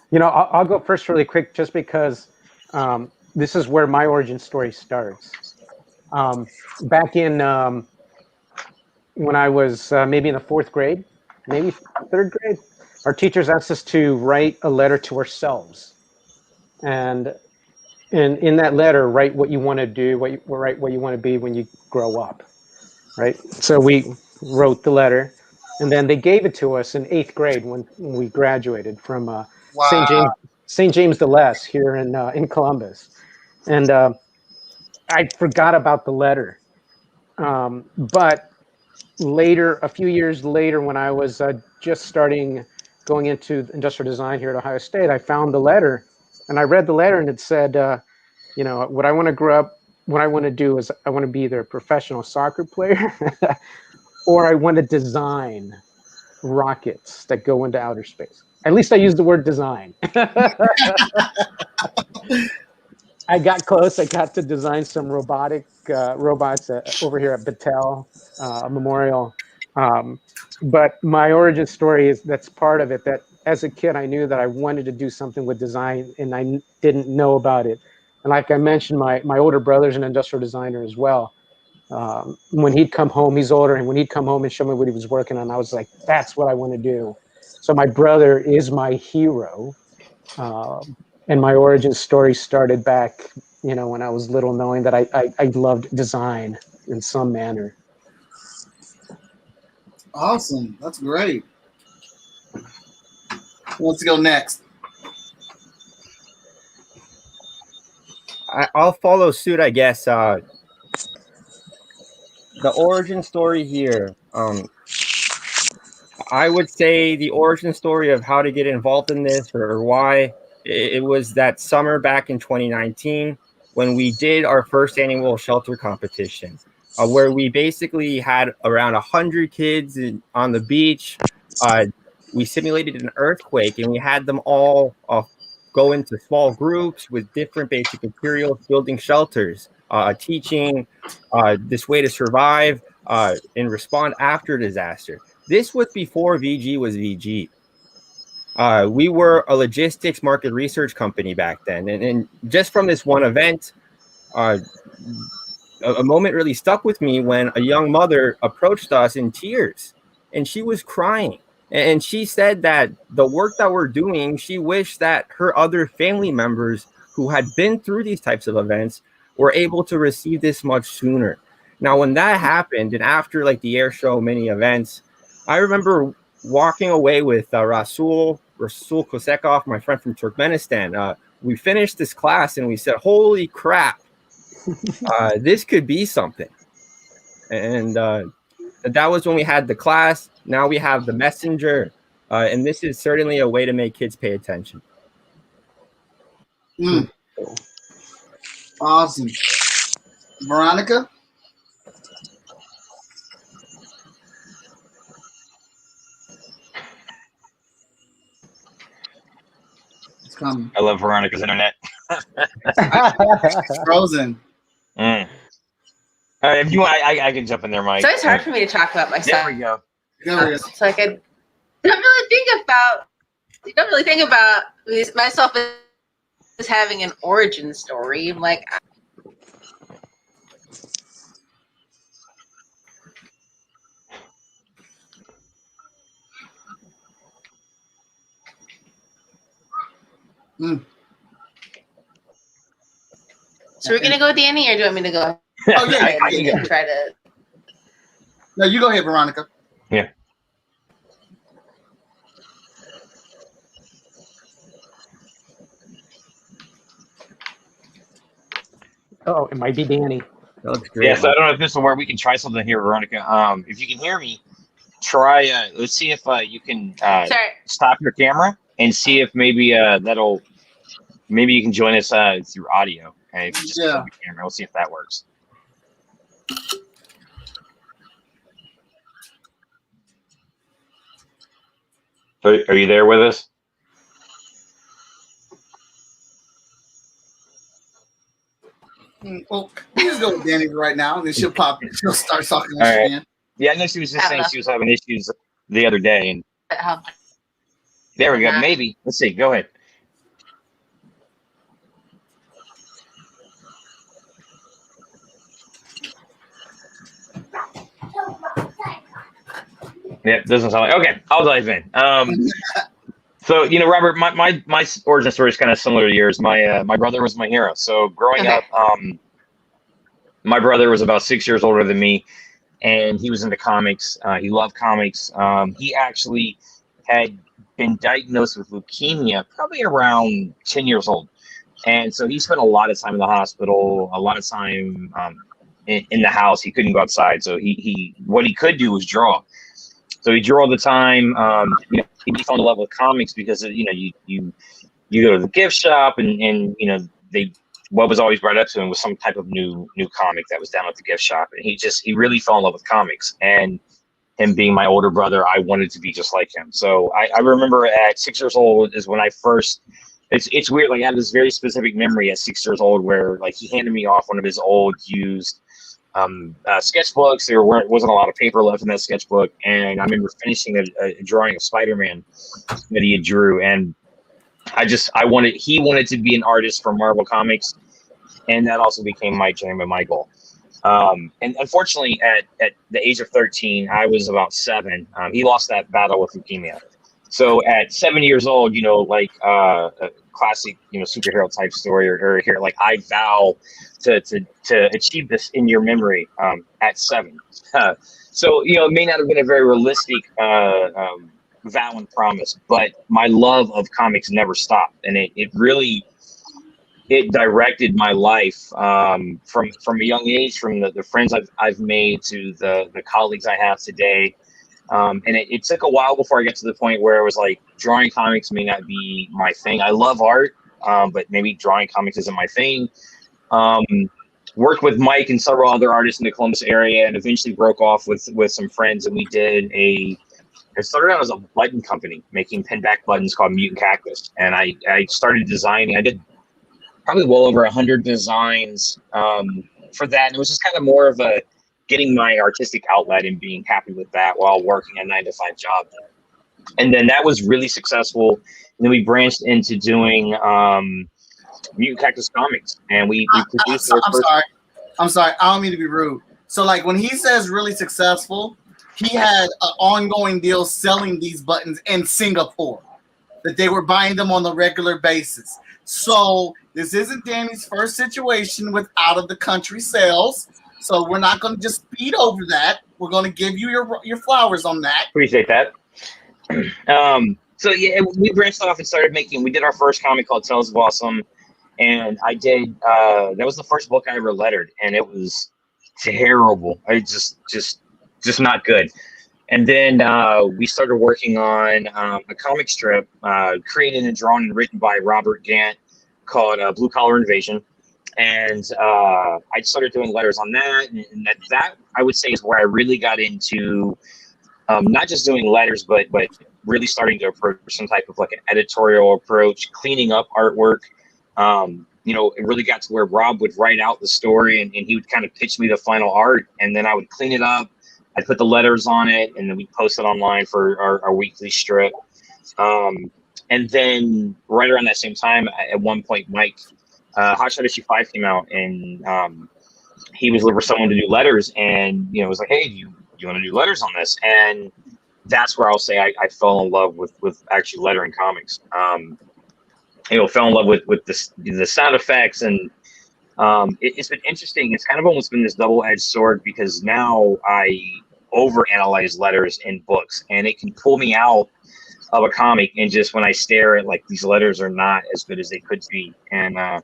You know, I'll go first really quick, just because this is where my origin story starts. Back in when I was maybe in the 4th grade, maybe 3rd grade, our teachers asked us to write a letter to ourselves, and in that letter, write what you want to do, write what you want to be when you grow up, right? So we wrote the letter, and then they gave it to us in 8th grade when we graduated from St. James the Less here in Columbus, and I forgot about the letter, but later, a few years later, when I was just going into industrial design here at Ohio State, I found the letter, and I read the letter, and it said, you know, what I want to grow up, what I want to do is I want to be either a professional soccer player or I want to design rockets that go into outer space. At least I used the word design. I got close. I got to design some robots over here at Battelle Memorial. But my origin story that's part of it, that as a kid, I knew that I wanted to do something with design, and I didn't know about it. And like I mentioned, my older brother's an industrial designer as well. When he'd come home, he's older, and when he'd come home and show me what he was working on, I was like, that's what I want to do. So my brother is my hero. And my origin story started back, you know, when I was little, knowing that I loved design in some manner. Awesome. That's great. Who wants to go next? I'll follow suit, I guess. The origin story here. I would say the origin story of how to get involved in this or why it was that summer back in 2019 when we did our first annual shelter competition, where we basically had around 100 kids on the beach. We simulated an earthquake, and we had them all go into small groups with different basic materials, building shelters, teaching this way to survive and respond after disaster. This was before VG was VG. We were a logistics market research company back then. And just from this one event, a moment really stuck with me when a young mother approached us in tears, and she was crying. And she said that the work that we're doing, she wished that her other family members who had been through these types of events were able to receive this much sooner. Now, when that happened, and after like the air show mini events, I remember walking away with Rasul Kosekov, my friend from Turkmenistan. We finished this class and we said, holy crap, this could be something. And that was when we had the class. Now we have the messenger. And this is certainly a way to make kids pay attention. Awesome. Veronica? It's coming. I love Veronica's internet. It's frozen. If you want, I can jump in there, Mike. So it's hard for me to talk about myself. There we go. It's like I don't really think about myself as having an origin story. I'm like, So we're gonna go with Danny, or do you want me to go? Oh yeah, I can try to. No, you go ahead, Veronica. Yeah. Oh, it might be Danny. That looks great. Yeah, so I don't know if this will work. We can try something here, Veronica. If you can hear me, try. Let's see if you can stop your camera and see if maybe that'll maybe you can join us through audio, and if you just Yeah. pull the camera, we'll see if that works. Are you there with us? Well, we just go with Danny right now, and then she'll pop. She'll start talking All when right. she can. Yeah, I know she was just saying she was having issues the other day, and That there we go. Maybe. Let's see. Go ahead. Yeah, doesn't sound like. Okay, I'll dive in. So Robert, my origin story is kind of similar to yours. My brother was my hero. So growing up, my brother was about 6 years older than me, and he was into comics. He loved comics. He actually had been diagnosed with leukemia probably around 10 years old, and so he spent a lot of time in the hospital, a lot of time in the house. He couldn't go outside, so he what he could do was draw. So he drew all the time. He fell in love with comics because you go to the gift shop and what was always brought up to him was some type of new comic that was down at the gift shop, and he really fell in love with comics. And him being my older brother, I wanted to be just like him. So I remember at 6 years old is when I first. It's weird. Like I have this very specific memory at 6 years old where like he handed me off one of his old used sketchbooks. There wasn't a lot of paper left in that sketchbook, and I remember finishing a drawing of Spider-Man that he had drew, and he wanted to be an artist for Marvel Comics, and that also became my dream and my goal. And unfortunately, at the age of 13, I was about 7. He lost that battle with leukemia. So at 7 years old, like a classic, superhero type story or here, like I vow to achieve this in your memory at 7. So, it may not have been a very realistic vow and promise, but my love of comics never stopped. And it really directed my life from a young age, from the friends I've made to the colleagues I have today. And it took a while before I got to the point where it was like drawing comics may not be my thing. I love art, but maybe drawing comics isn't my thing. Worked with Mike and several other artists in the Columbus area, and eventually broke off with some friends, and we did it started out as a button company making pinback buttons called Mutant Cactus. And I started designing. I did probably well over 100 designs for that. And it was just kind of more of a getting my artistic outlet and being happy with that while working a 9-to-5 job. And then that was really successful. And then we branched into doing Mutant Cactus Comics, and we produced. I'm sorry. I don't mean to be rude. So, like, when he says really successful, he had an ongoing deal selling these buttons in Singapore, that they were buying them on a regular basis. So this isn't Danny's first situation with out of the country sales. So we're not going to just speed over that. We're going to give you your flowers on that. Appreciate that. So yeah, we branched off and started we did our first comic called Tales of Awesome. And I did, that was the first book I ever lettered, and it was terrible. I just not good. And then we started working on a comic strip created and drawn and written by Robert Gant called Blue Collar Invasion. And I started doing letters on that. And that I would say is where I really got into not just doing letters, but really starting to approach some type of like an editorial approach, cleaning up artwork. It really got to where Rob would write out the story and he would kind of pitch me the final art, and then I would clean it up. I'd put the letters on it, and then we'd post it online for our weekly strip. And then right around that same time, at one point, Mike, Hotshot issue 5 came out, and he was looking for someone to do letters, and it was like, hey, do you want to do letters on this? And that's where I'll say I fell in love with actually lettering comics. Fell in love with the sound effects, and it's been interesting. It's kind of almost been this double-edged sword, because now I overanalyze letters in books, and it can pull me out of a comic, and just when I stare at like these letters are not as good as they could be, and I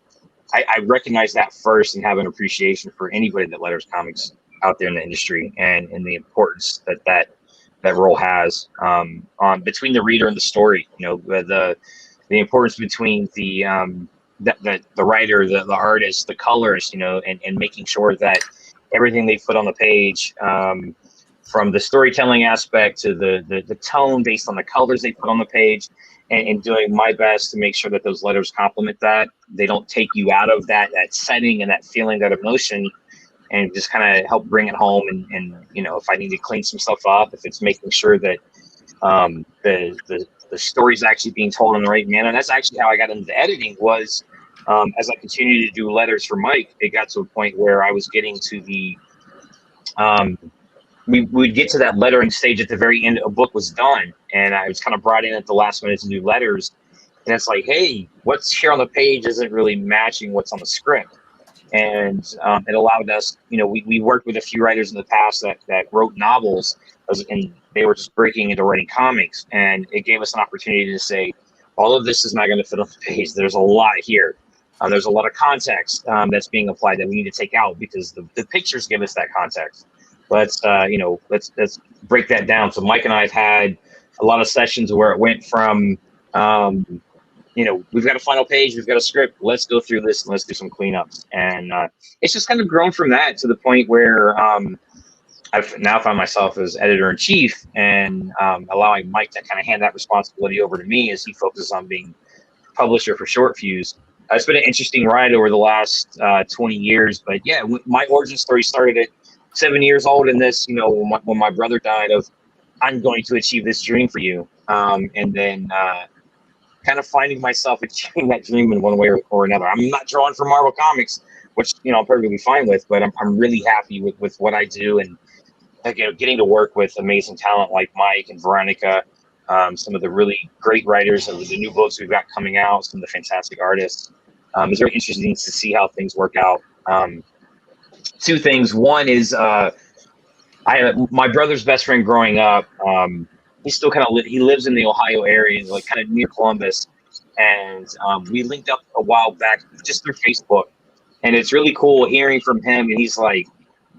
recognize that first and have an appreciation for anybody that letters comics out there in the industry, and the importance that role has on between the reader and the story. The importance between the the writer, the artist, the colorist, and making sure that everything they put on the page, from the storytelling aspect to the tone based on the colors they put on the page, and doing my best to make sure that those letters complement that. They don't take you out of that setting and that feeling, that emotion, and just kind of help bring it home. And if I need to clean some stuff up, if it's making sure that the story's actually being told in the right manner. That's actually how I got into editing. Was as I continued to do letters for Mike, it got to a point where I was getting to the we would get to that lettering stage at the very end. A book was done, and I was kind of brought in at the last minute to do letters. And it's like, hey, what's here on the page isn't really matching what's on the script. And it allowed us, we worked with a few writers in the past that wrote novels, and they were just breaking into writing comics. And it gave us an opportunity to say, all of this is not going to fit on the page. There's a lot here. There's a lot of context that's being applied that we need to take out, because the pictures give us that context. Let's break that down. So Mike and I have had a lot of sessions where it went from, we've got a final page, we've got a script, let's go through this and let's do some cleanups. And it's just kind of grown from that to the point where I've now found myself as editor-in-chief, and allowing Mike to kind of hand that responsibility over to me as he focuses on being publisher for Short Fuse. It's been an interesting ride over the last 20 years, but yeah, my origin story started at 7 years old in this, when my brother died, of I'm going to achieve this dream for you. And then kind of finding myself achieving that dream in one way or another. I'm not drawing for Marvel Comics, which, I'm perfectly fine with, but I'm really happy with what I do. And, getting to work with amazing talent like Mike and Veronica, some of the really great writers of the new books we've got coming out, some of the fantastic artists. It's very interesting to see how things work out. Two things. One is my brother's best friend growing up. He still kind of he lives in the Ohio area, like kind of near Columbus, and we linked up a while back just through Facebook, and it's really cool hearing from him. And he's like,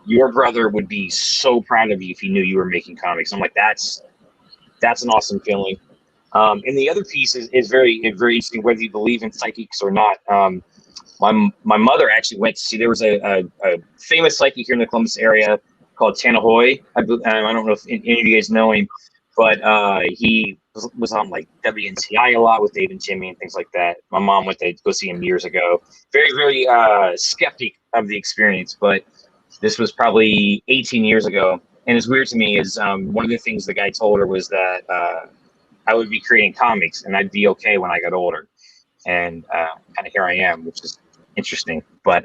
"Your brother would be so proud of you if he knew you were making comics." I'm like, "That's an awesome feeling." And the other piece is very interesting, whether you believe in psychics or not. My mother actually went to see, there was a famous psychic here in the Columbus area called Tanahoy. I don't know if any of you guys know him, but he was on like WNCI a lot with Dave and Jimmy and things like that. My mom went to go see him years ago. Very, very skeptic of the experience, but this was probably 18 years ago. And it's weird to me is one of the things the guy told her was that I would be creating comics and I'd be okay when I got older. And kind of here I am, which is interesting. But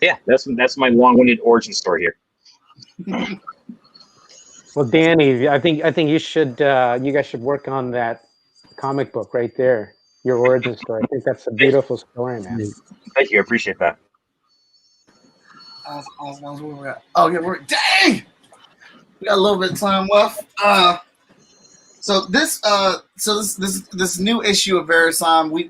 yeah, that's my long-winded origin story here. Well, Danny, I think you guys should work on that comic book right there, your origin story. I think that's a beautiful story, man. Thank you, I appreciate that. Oh yeah, dang! We got a little bit of time left. So this new issue of Verisyme, we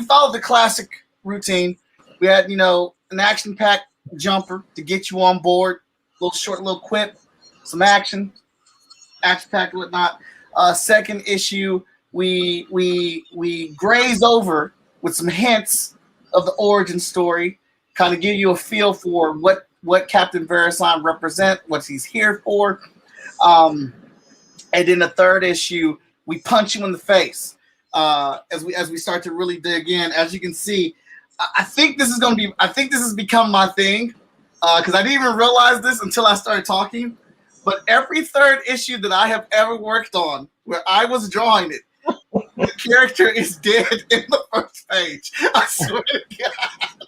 followed the classic routine. We had an action-packed jumper to get you on board, little quip, some action packed and whatnot. Second issue, we graze over with some hints of the origin story, kind of give you a feel for what Captain Verisyme represent, what he's here for. And then the third issue, we punch you in the face as we start to really dig in. As you can see, I think this has become my thing because I didn't even realize this until I started talking. But every third issue that I have ever worked on, where I was drawing it, the character is dead in the first page. I swear to God.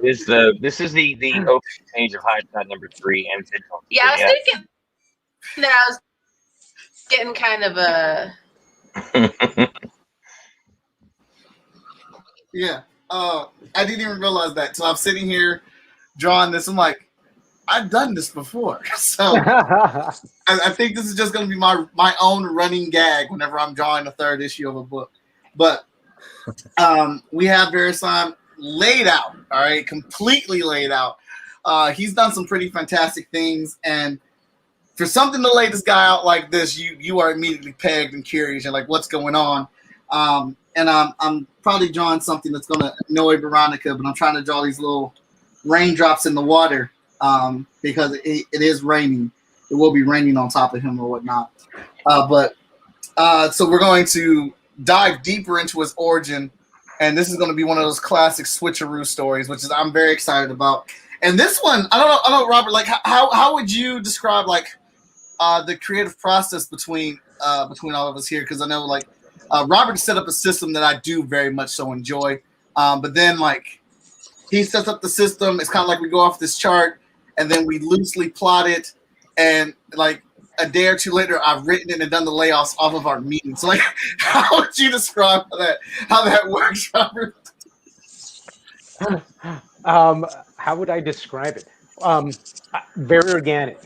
This is the opening page of Hindsight number 3. And yeah, I was thinking that I was getting kind of a yeah. I didn't even realize that. So I'm sitting here drawing this. I'm like, I've done this before. So I think this is just going to be my own running gag whenever I'm drawing a third issue of a book. But we have Verisyme laid out, all right, completely laid out. He's done some pretty fantastic things, and for something to lay this guy out like this, you are immediately pegged and curious and like, what's going on? and I'm probably drawing something that's gonna annoy Veronica, but I'm trying to draw these little raindrops in the water because it is raining. It will be raining on top of him or whatnot. So we're going to dive deeper into his origin, and this is going to be one of those classic switcheroo stories, which is I'm very excited about. And this one, I don't know, Robert. Like, how would you describe like the creative process between all of us here? Because I know like Robert set up a system that I do very much so enjoy, but then like he sets up the system. It's kind of like we go off this chart, and then we loosely plot it, and like a day or two later, I've written it and done the layoffs off of our meetings. So, like, how would you describe how that works, Robert? How would I describe it? Very organic.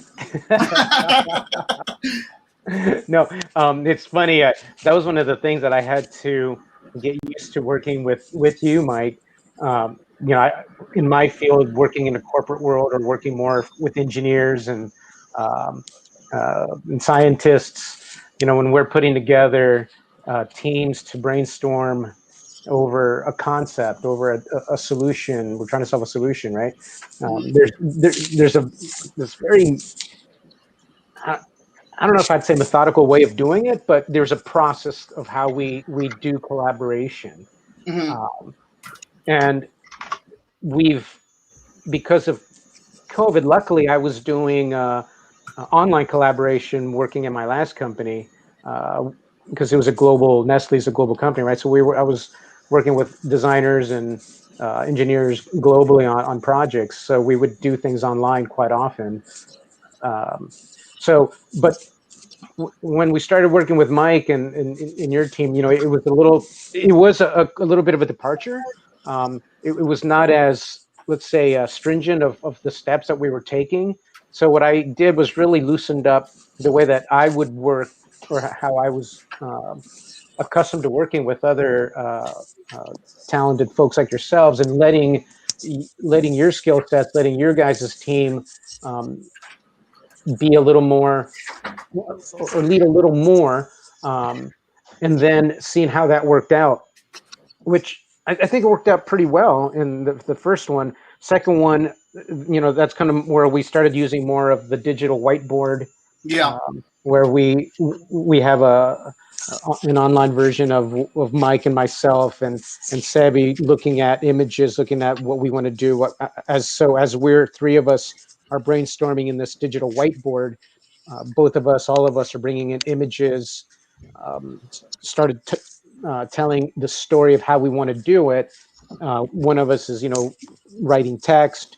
No, it's funny. That was one of the things that I had to get used to working with you, Mike. In my field, working in the corporate world or working more with engineers and scientists, when we're putting together teams to brainstorm over a concept, over a solution, we're trying to solve a solution, right? There's this very, I don't know if I'd say methodical way of doing it, but there's a process of how we do collaboration. Mm-hmm. And because of COVID, luckily I was doing online collaboration working in my last company because it was Nestle's a global company, right? So I was working with designers and engineers globally on projects. So we would do things online quite often. But when we started working with Mike and in your team, it was a little bit of a departure. It was not as, let's say, stringent of the steps that we were taking. So what I did was really loosened up the way that I would work, or how I was accustomed to working with other talented folks like yourselves, and letting your skill sets, letting your guys' team be a little more, or lead a little more, and then seeing how that worked out, which I think it worked out pretty well in the first one. Second one, that's kind of where we started using more of the digital whiteboard. Yeah. Where we have an online version of Mike and myself and Sebi looking at images, looking at what we want to do. As we're three of us are brainstorming in this digital whiteboard, all of us are bringing in images, started telling the story of how we want to do it. One of us is, writing text.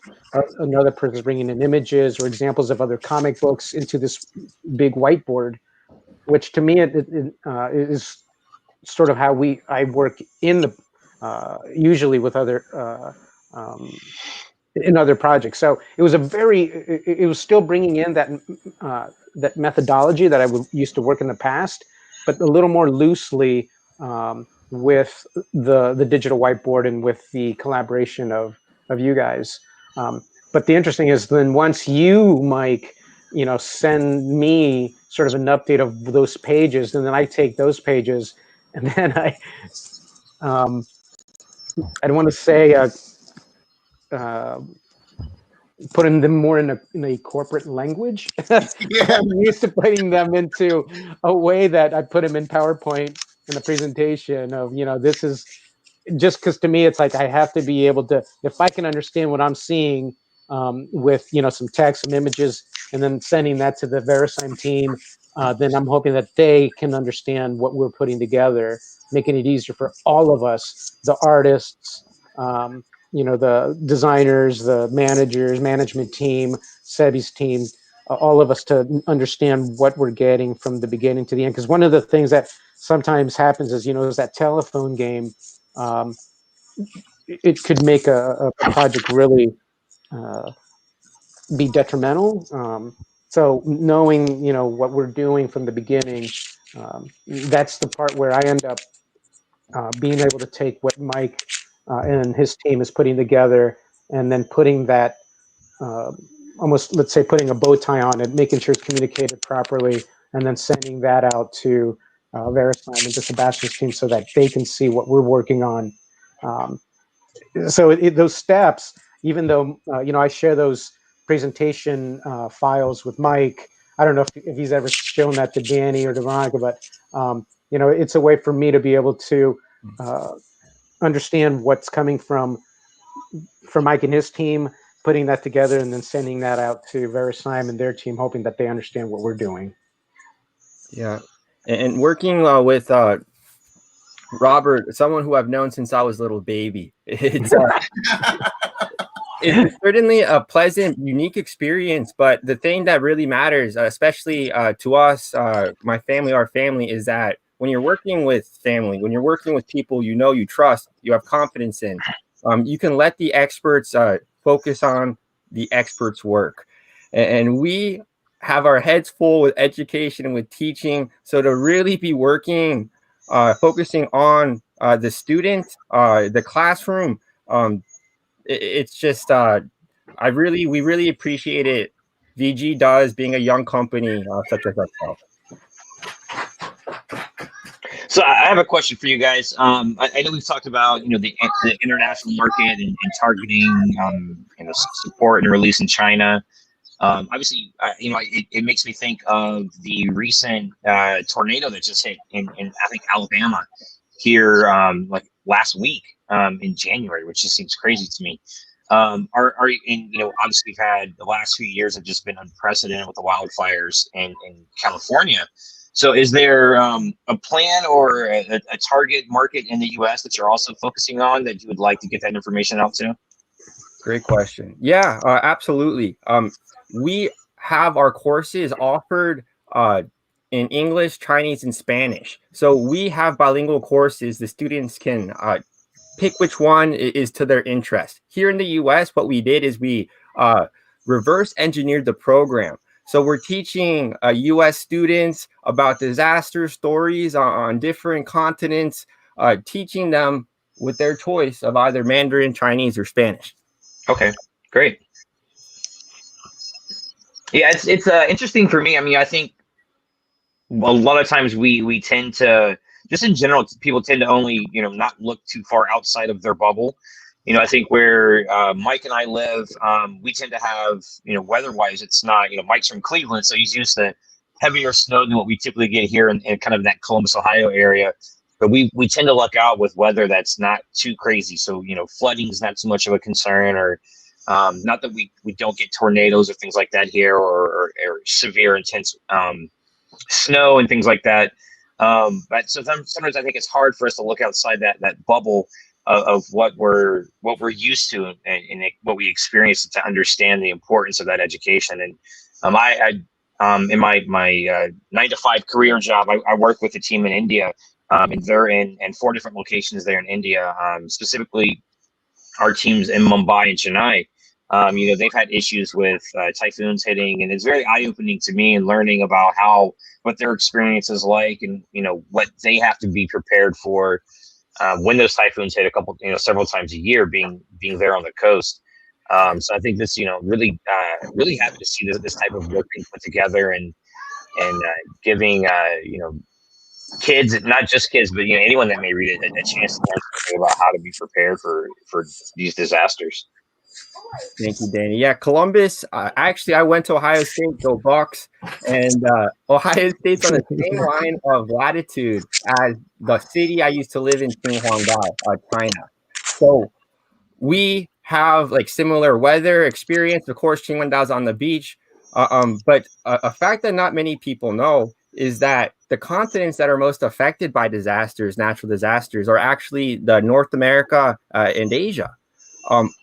Another person is bringing in images or examples of other comic books into this big whiteboard, which to me it is sort of how I work usually with other in other projects. So it was still bringing in that methodology that I used to work in the past, but a little more loosely with the digital whiteboard and with the collaboration of you guys. But the interesting is then once you, Mike, send me sort of an update of those pages, and then I take those pages and then I don't want to say putting them more in a corporate language. Yeah. I'm used to putting them into a way that I put them in PowerPoint in a presentation of, this is just because to me, it's like, I have to be able to, if I can understand what I'm seeing with, some text, some images, and then sending that to the Verisyme team, then I'm hoping that they can understand what we're putting together, making it easier for all of us, the artists, the designers, the managers, management team, Sebi's team, all of us to understand what we're getting from the beginning to the end. Because one of the things that sometimes happens is, is that telephone game. It could make a project really be detrimental. So knowing, what we're doing from the beginning, that's the part where I end up being able to take what Mike and his team is putting together, and then putting that almost, let's say, putting a bow tie on it, making sure it's communicated properly, and then sending that out to Verisyme and to Sebastian's team so that they can see what we're working on. So those steps, even though I share those presentation files with Mike. I don't know if he's ever shown that to Danny or to Veronica, but it's a way for me to be able to understand what's coming from Mike and his team, putting that together, and then sending that out to Verisyme and their team, hoping that they understand what we're doing. Yeah, and working with Robert, someone who I've known since I was a little baby, it's certainly a pleasant, unique experience. But the thing that really matters, especially to us, my family, our family, is that when you're working with family, when you're working with people you trust, you have confidence in, you can let the experts focus on the experts' work. And we have our heads full with education and with teaching. So to really be working, focusing on the student, the classroom, it's just, we really appreciate it. VG does, being a young company such as ourselves. So I have a question for you guys. I know we've talked about the international market and targeting support and release in China. Obviously, it makes me think of the recent tornado that just hit in I think Alabama here like last week in January, which just seems crazy to me. Obviously we've had the last few years have just been unprecedented with the wildfires in California. So is there a plan or a target market in the U.S. that you're also focusing on that you would like to get that information out to? Great question. Yeah, absolutely. We have our courses offered in English, Chinese, and Spanish. So we have bilingual courses. The students can pick which one is to their interest. Here in the U.S., what we did is we reverse engineered the program. So we're teaching U.S. students about disaster stories on different continents, teaching them with their choice of either Mandarin, Chinese, or Spanish. Okay, great. Yeah, it's interesting for me. I mean, I think a lot of times we tend to, just in general, people tend to only not look too far outside of their bubble. I think where Mike and I live, we tend to have, weather-wise, it's not, Mike's from Cleveland, so he's used to heavier snow than what we typically get here in kind of that Columbus, Ohio area. But we tend to luck out with weather that's not too crazy. So, flooding is not so much of a concern, or not that we don't get tornadoes or things like that here, or severe, intense snow and things like that. But sometimes I think it's hard for us to look outside that bubble of what we're used to and what we experience to understand the importance of that education. And I in my 9-to-5 career job, I work with a team in India, and they're in 4 different locations there in India. Specifically, our teams in Mumbai and Chennai. They've had issues with typhoons hitting, and it's very eye-opening to me and learning about what their experience is like, and what they have to be prepared for when those typhoons hit several times a year, being there on the coast. So I think this, really happy to see this type of work being put together, and giving kids, not just kids, but anyone that may read it, a chance to learn about how to be prepared for these disasters. Thank you, Danny. Yeah, Columbus. Actually, I went to Ohio State, go Bucks, and Ohio State's on the same line of latitude as the city I used to live in, Qinhuangdao, China. So we have like similar weather experience. Of course, Qinhuangdao's on the beach, but a fact that not many people know is that the continents that are most affected by disasters, natural disasters, are actually the North America and Asia.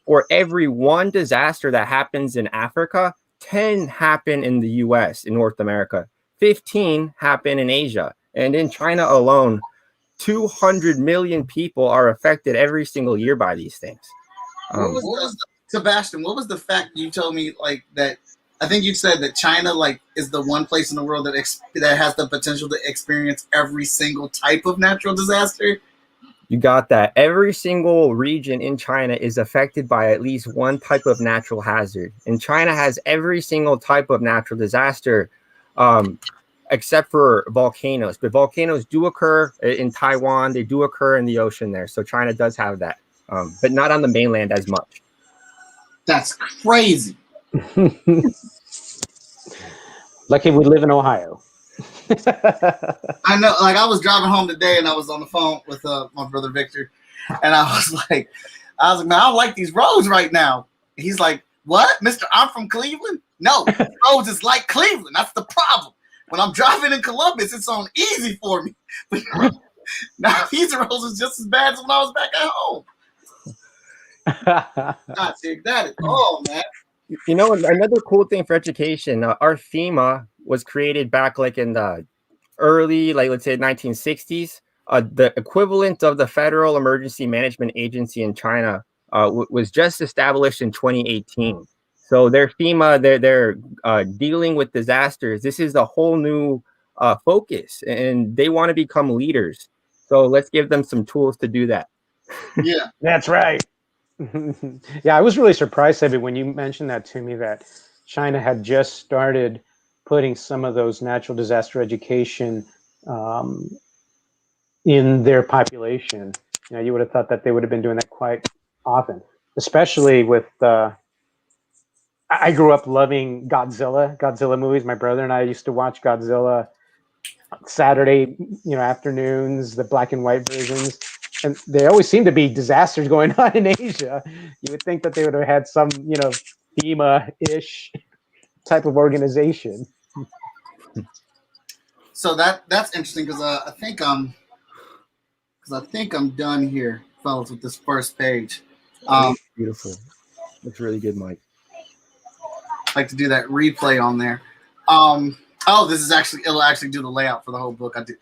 For every one disaster that happens in Africa, 10 happen in the US, in North America, 15 happen in Asia. And in China alone, 200 million people are affected every single year by these things. Sebastian, what was the fact you told me, like, that I think you said that China, like, is the one place in the world that has the potential to experience every single type of natural disaster? You got that. Every single region in China is affected by at least one type of natural hazard. And China has every single type of natural disaster. except for volcanoes. But volcanoes do occur in Taiwan. They do occur in the ocean there. So China does have that, but not on the mainland as much. That's crazy. Lucky we live in Ohio. I know, like I was driving home today and I was on the phone with my brother Victor, and I was like, man, I don't like these roads right now. He's like, what, Mister? I'm from Cleveland. No, roads is like Cleveland. That's the problem. When I'm driving in Columbus, it's on easy for me. But now these roads is just as bad as when I was back at home. God, that is, oh man. You know, another cool thing for education, our FEMA was created back like in the early, like let's say 1960s. The equivalent of the Federal Emergency Management Agency in China was just established in 2018. So their FEMA, they're dealing with disasters. This is a whole new focus, and they want to become leaders. So let's give them some tools to do that. Yeah, that's right. Yeah, I was really surprised, Sebby, when you mentioned that to me, that China had just started putting some of those natural disaster education in their population. You know, you would have thought that they would have been doing that quite often, especially with. I grew up loving Godzilla movies. My brother and I used to watch Godzilla Saturday, afternoons, the black and white versions. And there always seemed to be disasters going on in Asia. You would think that they would have had some, FEMA-ish type of organization. So that's interesting because I think I'm done here, fellas, with this first page. Beautiful. Looks really good, Mike. I'd like to do that replay on there. It'll actually do the layout for the whole book. I do.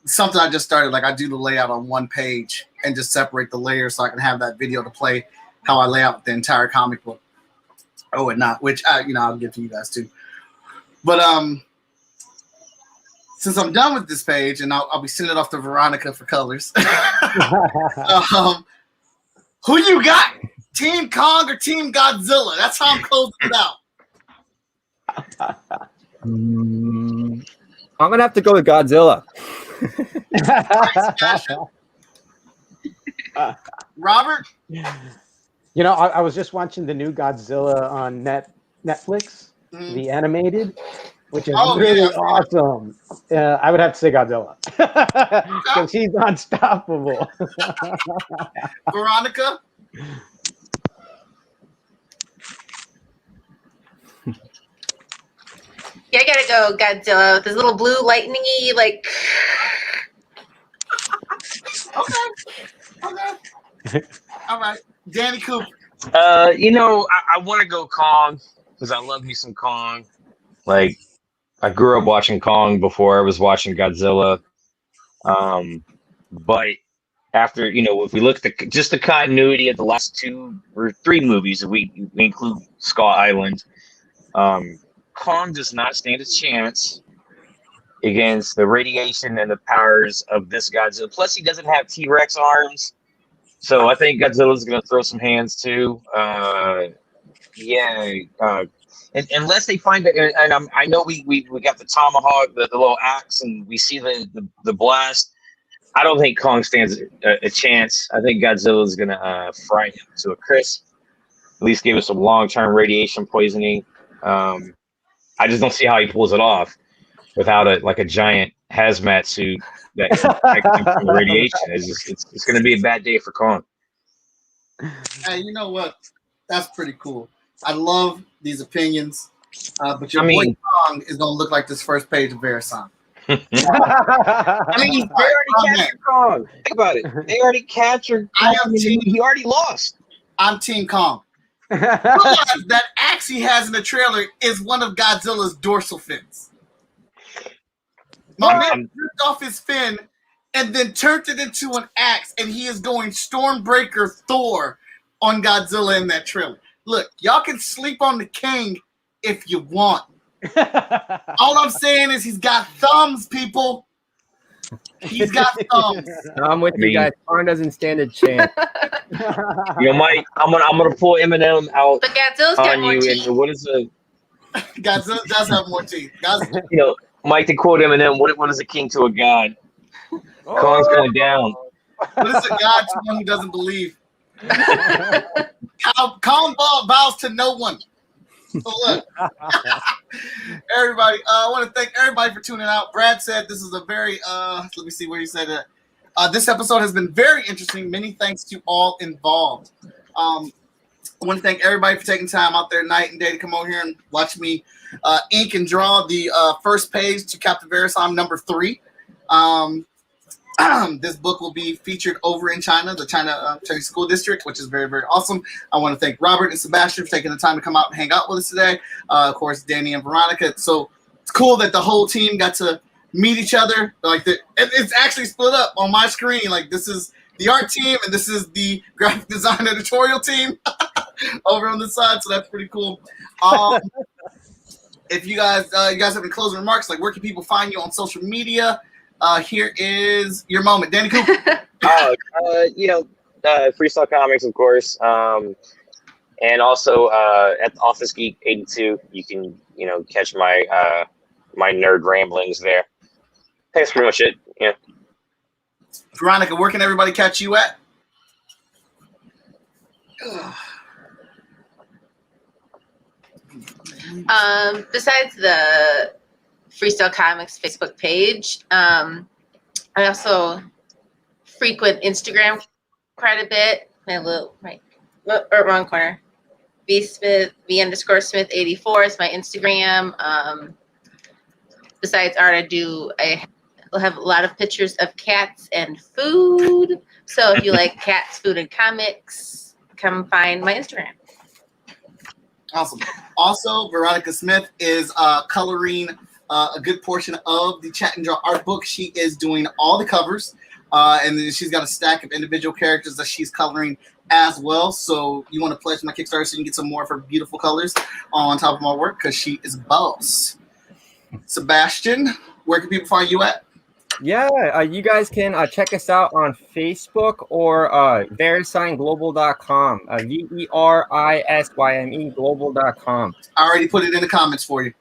Something I just started, like I do the layout on one page and just separate the layers so I can have that video to play how I lay out the entire comic book. Oh, and not, which I'll give to you guys too. But since I'm done with this page, and I'll be sending it off to Veronica for colors. Who you got? Team Kong or Team Godzilla? That's how I'm closing it out. I'm gonna have to go with Godzilla. Robert? I was just watching the new Godzilla on Netflix, the animated, which is really awesome. I would have to say Godzilla because he's unstoppable. Veronica? Yeah, I gotta go Godzilla with his little blue lightning-y, like. Okay. All right. Danny Cooper. I want to go Kong because I love me some Kong. Like, I grew up watching Kong before I was watching Godzilla. But after, if we look at just the continuity of the last 2 or 3 movies, if we include Skull Island, Kong does not stand a chance against the radiation and the powers of this Godzilla. Plus, he doesn't have T-Rex arms. So I think Godzilla's going to throw some hands too. Unless they find it, and I know we got the tomahawk, the little axe, and we see the blast. I don't think Kong stands a chance. I think Godzilla's going to fry him to a crisp. At least give us some long-term radiation poisoning. I just don't see how he pulls it off without a giant hazmat suit that can protect him from the radiation. It's going to be a bad day for Kong. Hey, you know what? That's pretty cool. I love these opinions, but your boy Kong is going to look like this first page of Verisyme. They already captured Kong. Think about it. They already captured Kong. He already lost. I'm Team Kong. Realize that axe he has in the trailer is one of Godzilla's dorsal fins. My man ripped off his fin and then turned it into an axe, and he is going Stormbreaker Thor on Godzilla in that trailer. Look, y'all can sleep on the king if you want. All I'm saying is he's got thumbs, people. He's got thumbs. I'm with you guys. Kong doesn't stand a chance. Mike, I'm gonna pull Eminem out But Godzilla's got more teeth. And what is it? Godzilla does have more teeth. Mike, to quote Eminem, what is a king to a god? Khan's going down. What is a god to one who doesn't believe? Khan vows to no one. So look, everybody, I want to thank everybody for tuning out. Brad said this is a very, let me see where he said it. This episode has been very interesting. Many thanks to all involved. I want to thank everybody for taking time out there night and day to come over here and watch me ink and draw the first page to Captain Verisyme number 3. This book will be featured over in China, the Chinese school district, which is very, very awesome. I want to thank Robert and Sebastian for taking the time to come out and hang out with us today. Of course, Danny and Veronica. So it's cool that the whole team got to meet each other. It's actually split up on my screen. Like, this is the art team and this is the graphic design editorial team over on the side. So that's pretty cool. If you guys have any closing remarks, like where can people find you on social media? Here is your moment, Danny Cooper. Freestyle Comics, of course, and also at Office Geek 82, you can catch my my nerd ramblings there. That's pretty much it. Yeah. Veronica, where can everybody catch you at? Besides the Freestyle Comics Facebook page, I also frequent Instagram quite a bit. Wrong corner. V_Smith 84 is my Instagram. Besides art, I have a lot of pictures of cats and food. So if you like cats, food, and comics, come find my Instagram. Awesome. Also, Veronica Smith is coloring a good portion of the Chat and Draw art book. She is doing all the covers, and then she's got a stack of individual characters that she's coloring as well. So you want to pledge my Kickstarter so you can get some more of her beautiful colors on top of my work, because she is boss. Sebastian, where can people find you at? Yeah, you guys can check us out on Facebook or VerysymeGlobal.com. VERISYME Global.com. I already put it in the comments for you.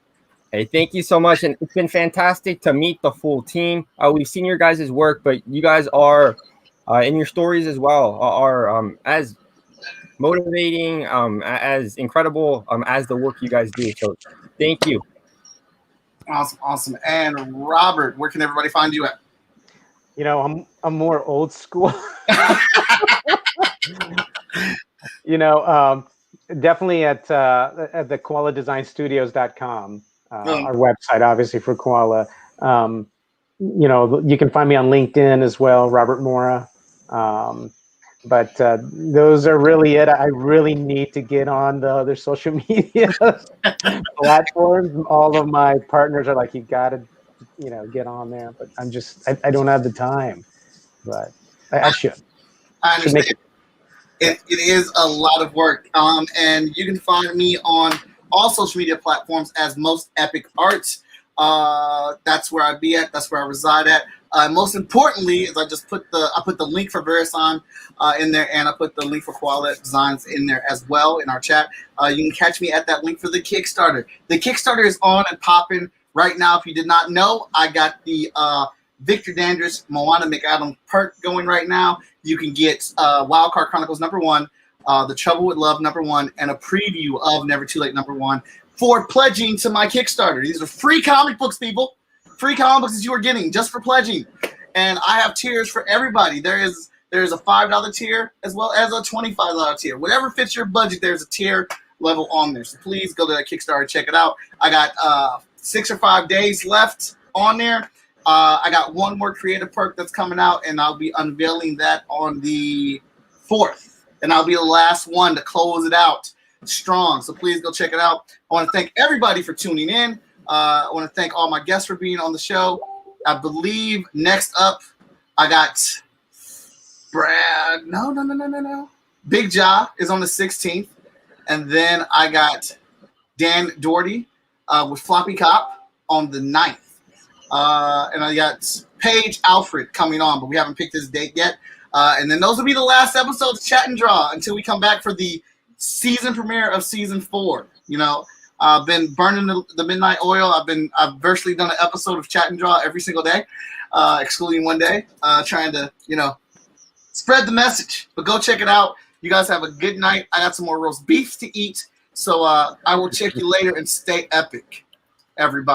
Hey, thank you so much. And it's been fantastic to meet the full team. We've seen your guys' work, but you guys are, in your stories as well, are as motivating, as incredible as the work you guys do. So thank you. Awesome. And Robert, where can everybody find you at? I'm more old school. Definitely at the koaladesignstudios.com, our website, obviously, for Koala. You can find me on LinkedIn as well, Robert Mora. But those are really it. I really need to get on the other social media platforms. All of my partners are like, you got to, get on there. But I don't have the time. But I should. I understand. It is a lot of work. And you can find me on all social media platforms as Most Epic Arts. That's where I be at. That's where I reside at. Most importantly, is I put the link for Verisyme in there, and I put the link for Koala Designs in there as well in our chat. You can catch me at that link for the Kickstarter. The Kickstarter is on and popping right now. If you did not know, I got the Victor Dandridge Moana McAdam perk going right now. You can get Wildcard Chronicles #1, The Trouble with Love #1, and a preview of Never Too Late #1 for pledging to my Kickstarter. These are free comic books, people. Free comic books that you are getting just for pledging. And I have tiers for everybody. There's a $5 tier as well as a $25 tier. Whatever fits your budget, there's a tier level on there. So please go to that Kickstarter, check it out. I got 6 or 5 days left on there. I got one more creative perk that's coming out, and I'll be unveiling that on the 4th. And I'll be the last one to close it out strong. So please go check it out. I want to thank everybody for tuning in. I want to thank all my guests for being on the show. I believe next up, I got Brad. No. Big Ja is on the 16th. And then I got Dan Doherty with Floppy Cop on the 9th. And I got Paige Alfred coming on, but we haven't picked his date yet. And then those will be the last episodes of Chat and Draw until we come back for the season premiere of season 4. I've been burning the midnight oil. I've virtually done an episode of Chat and Draw every single day, excluding one day, trying to, spread the message. But go check it out. You guys have a good night. I got some more roast beef to eat. So I will check you later and stay epic, everybody.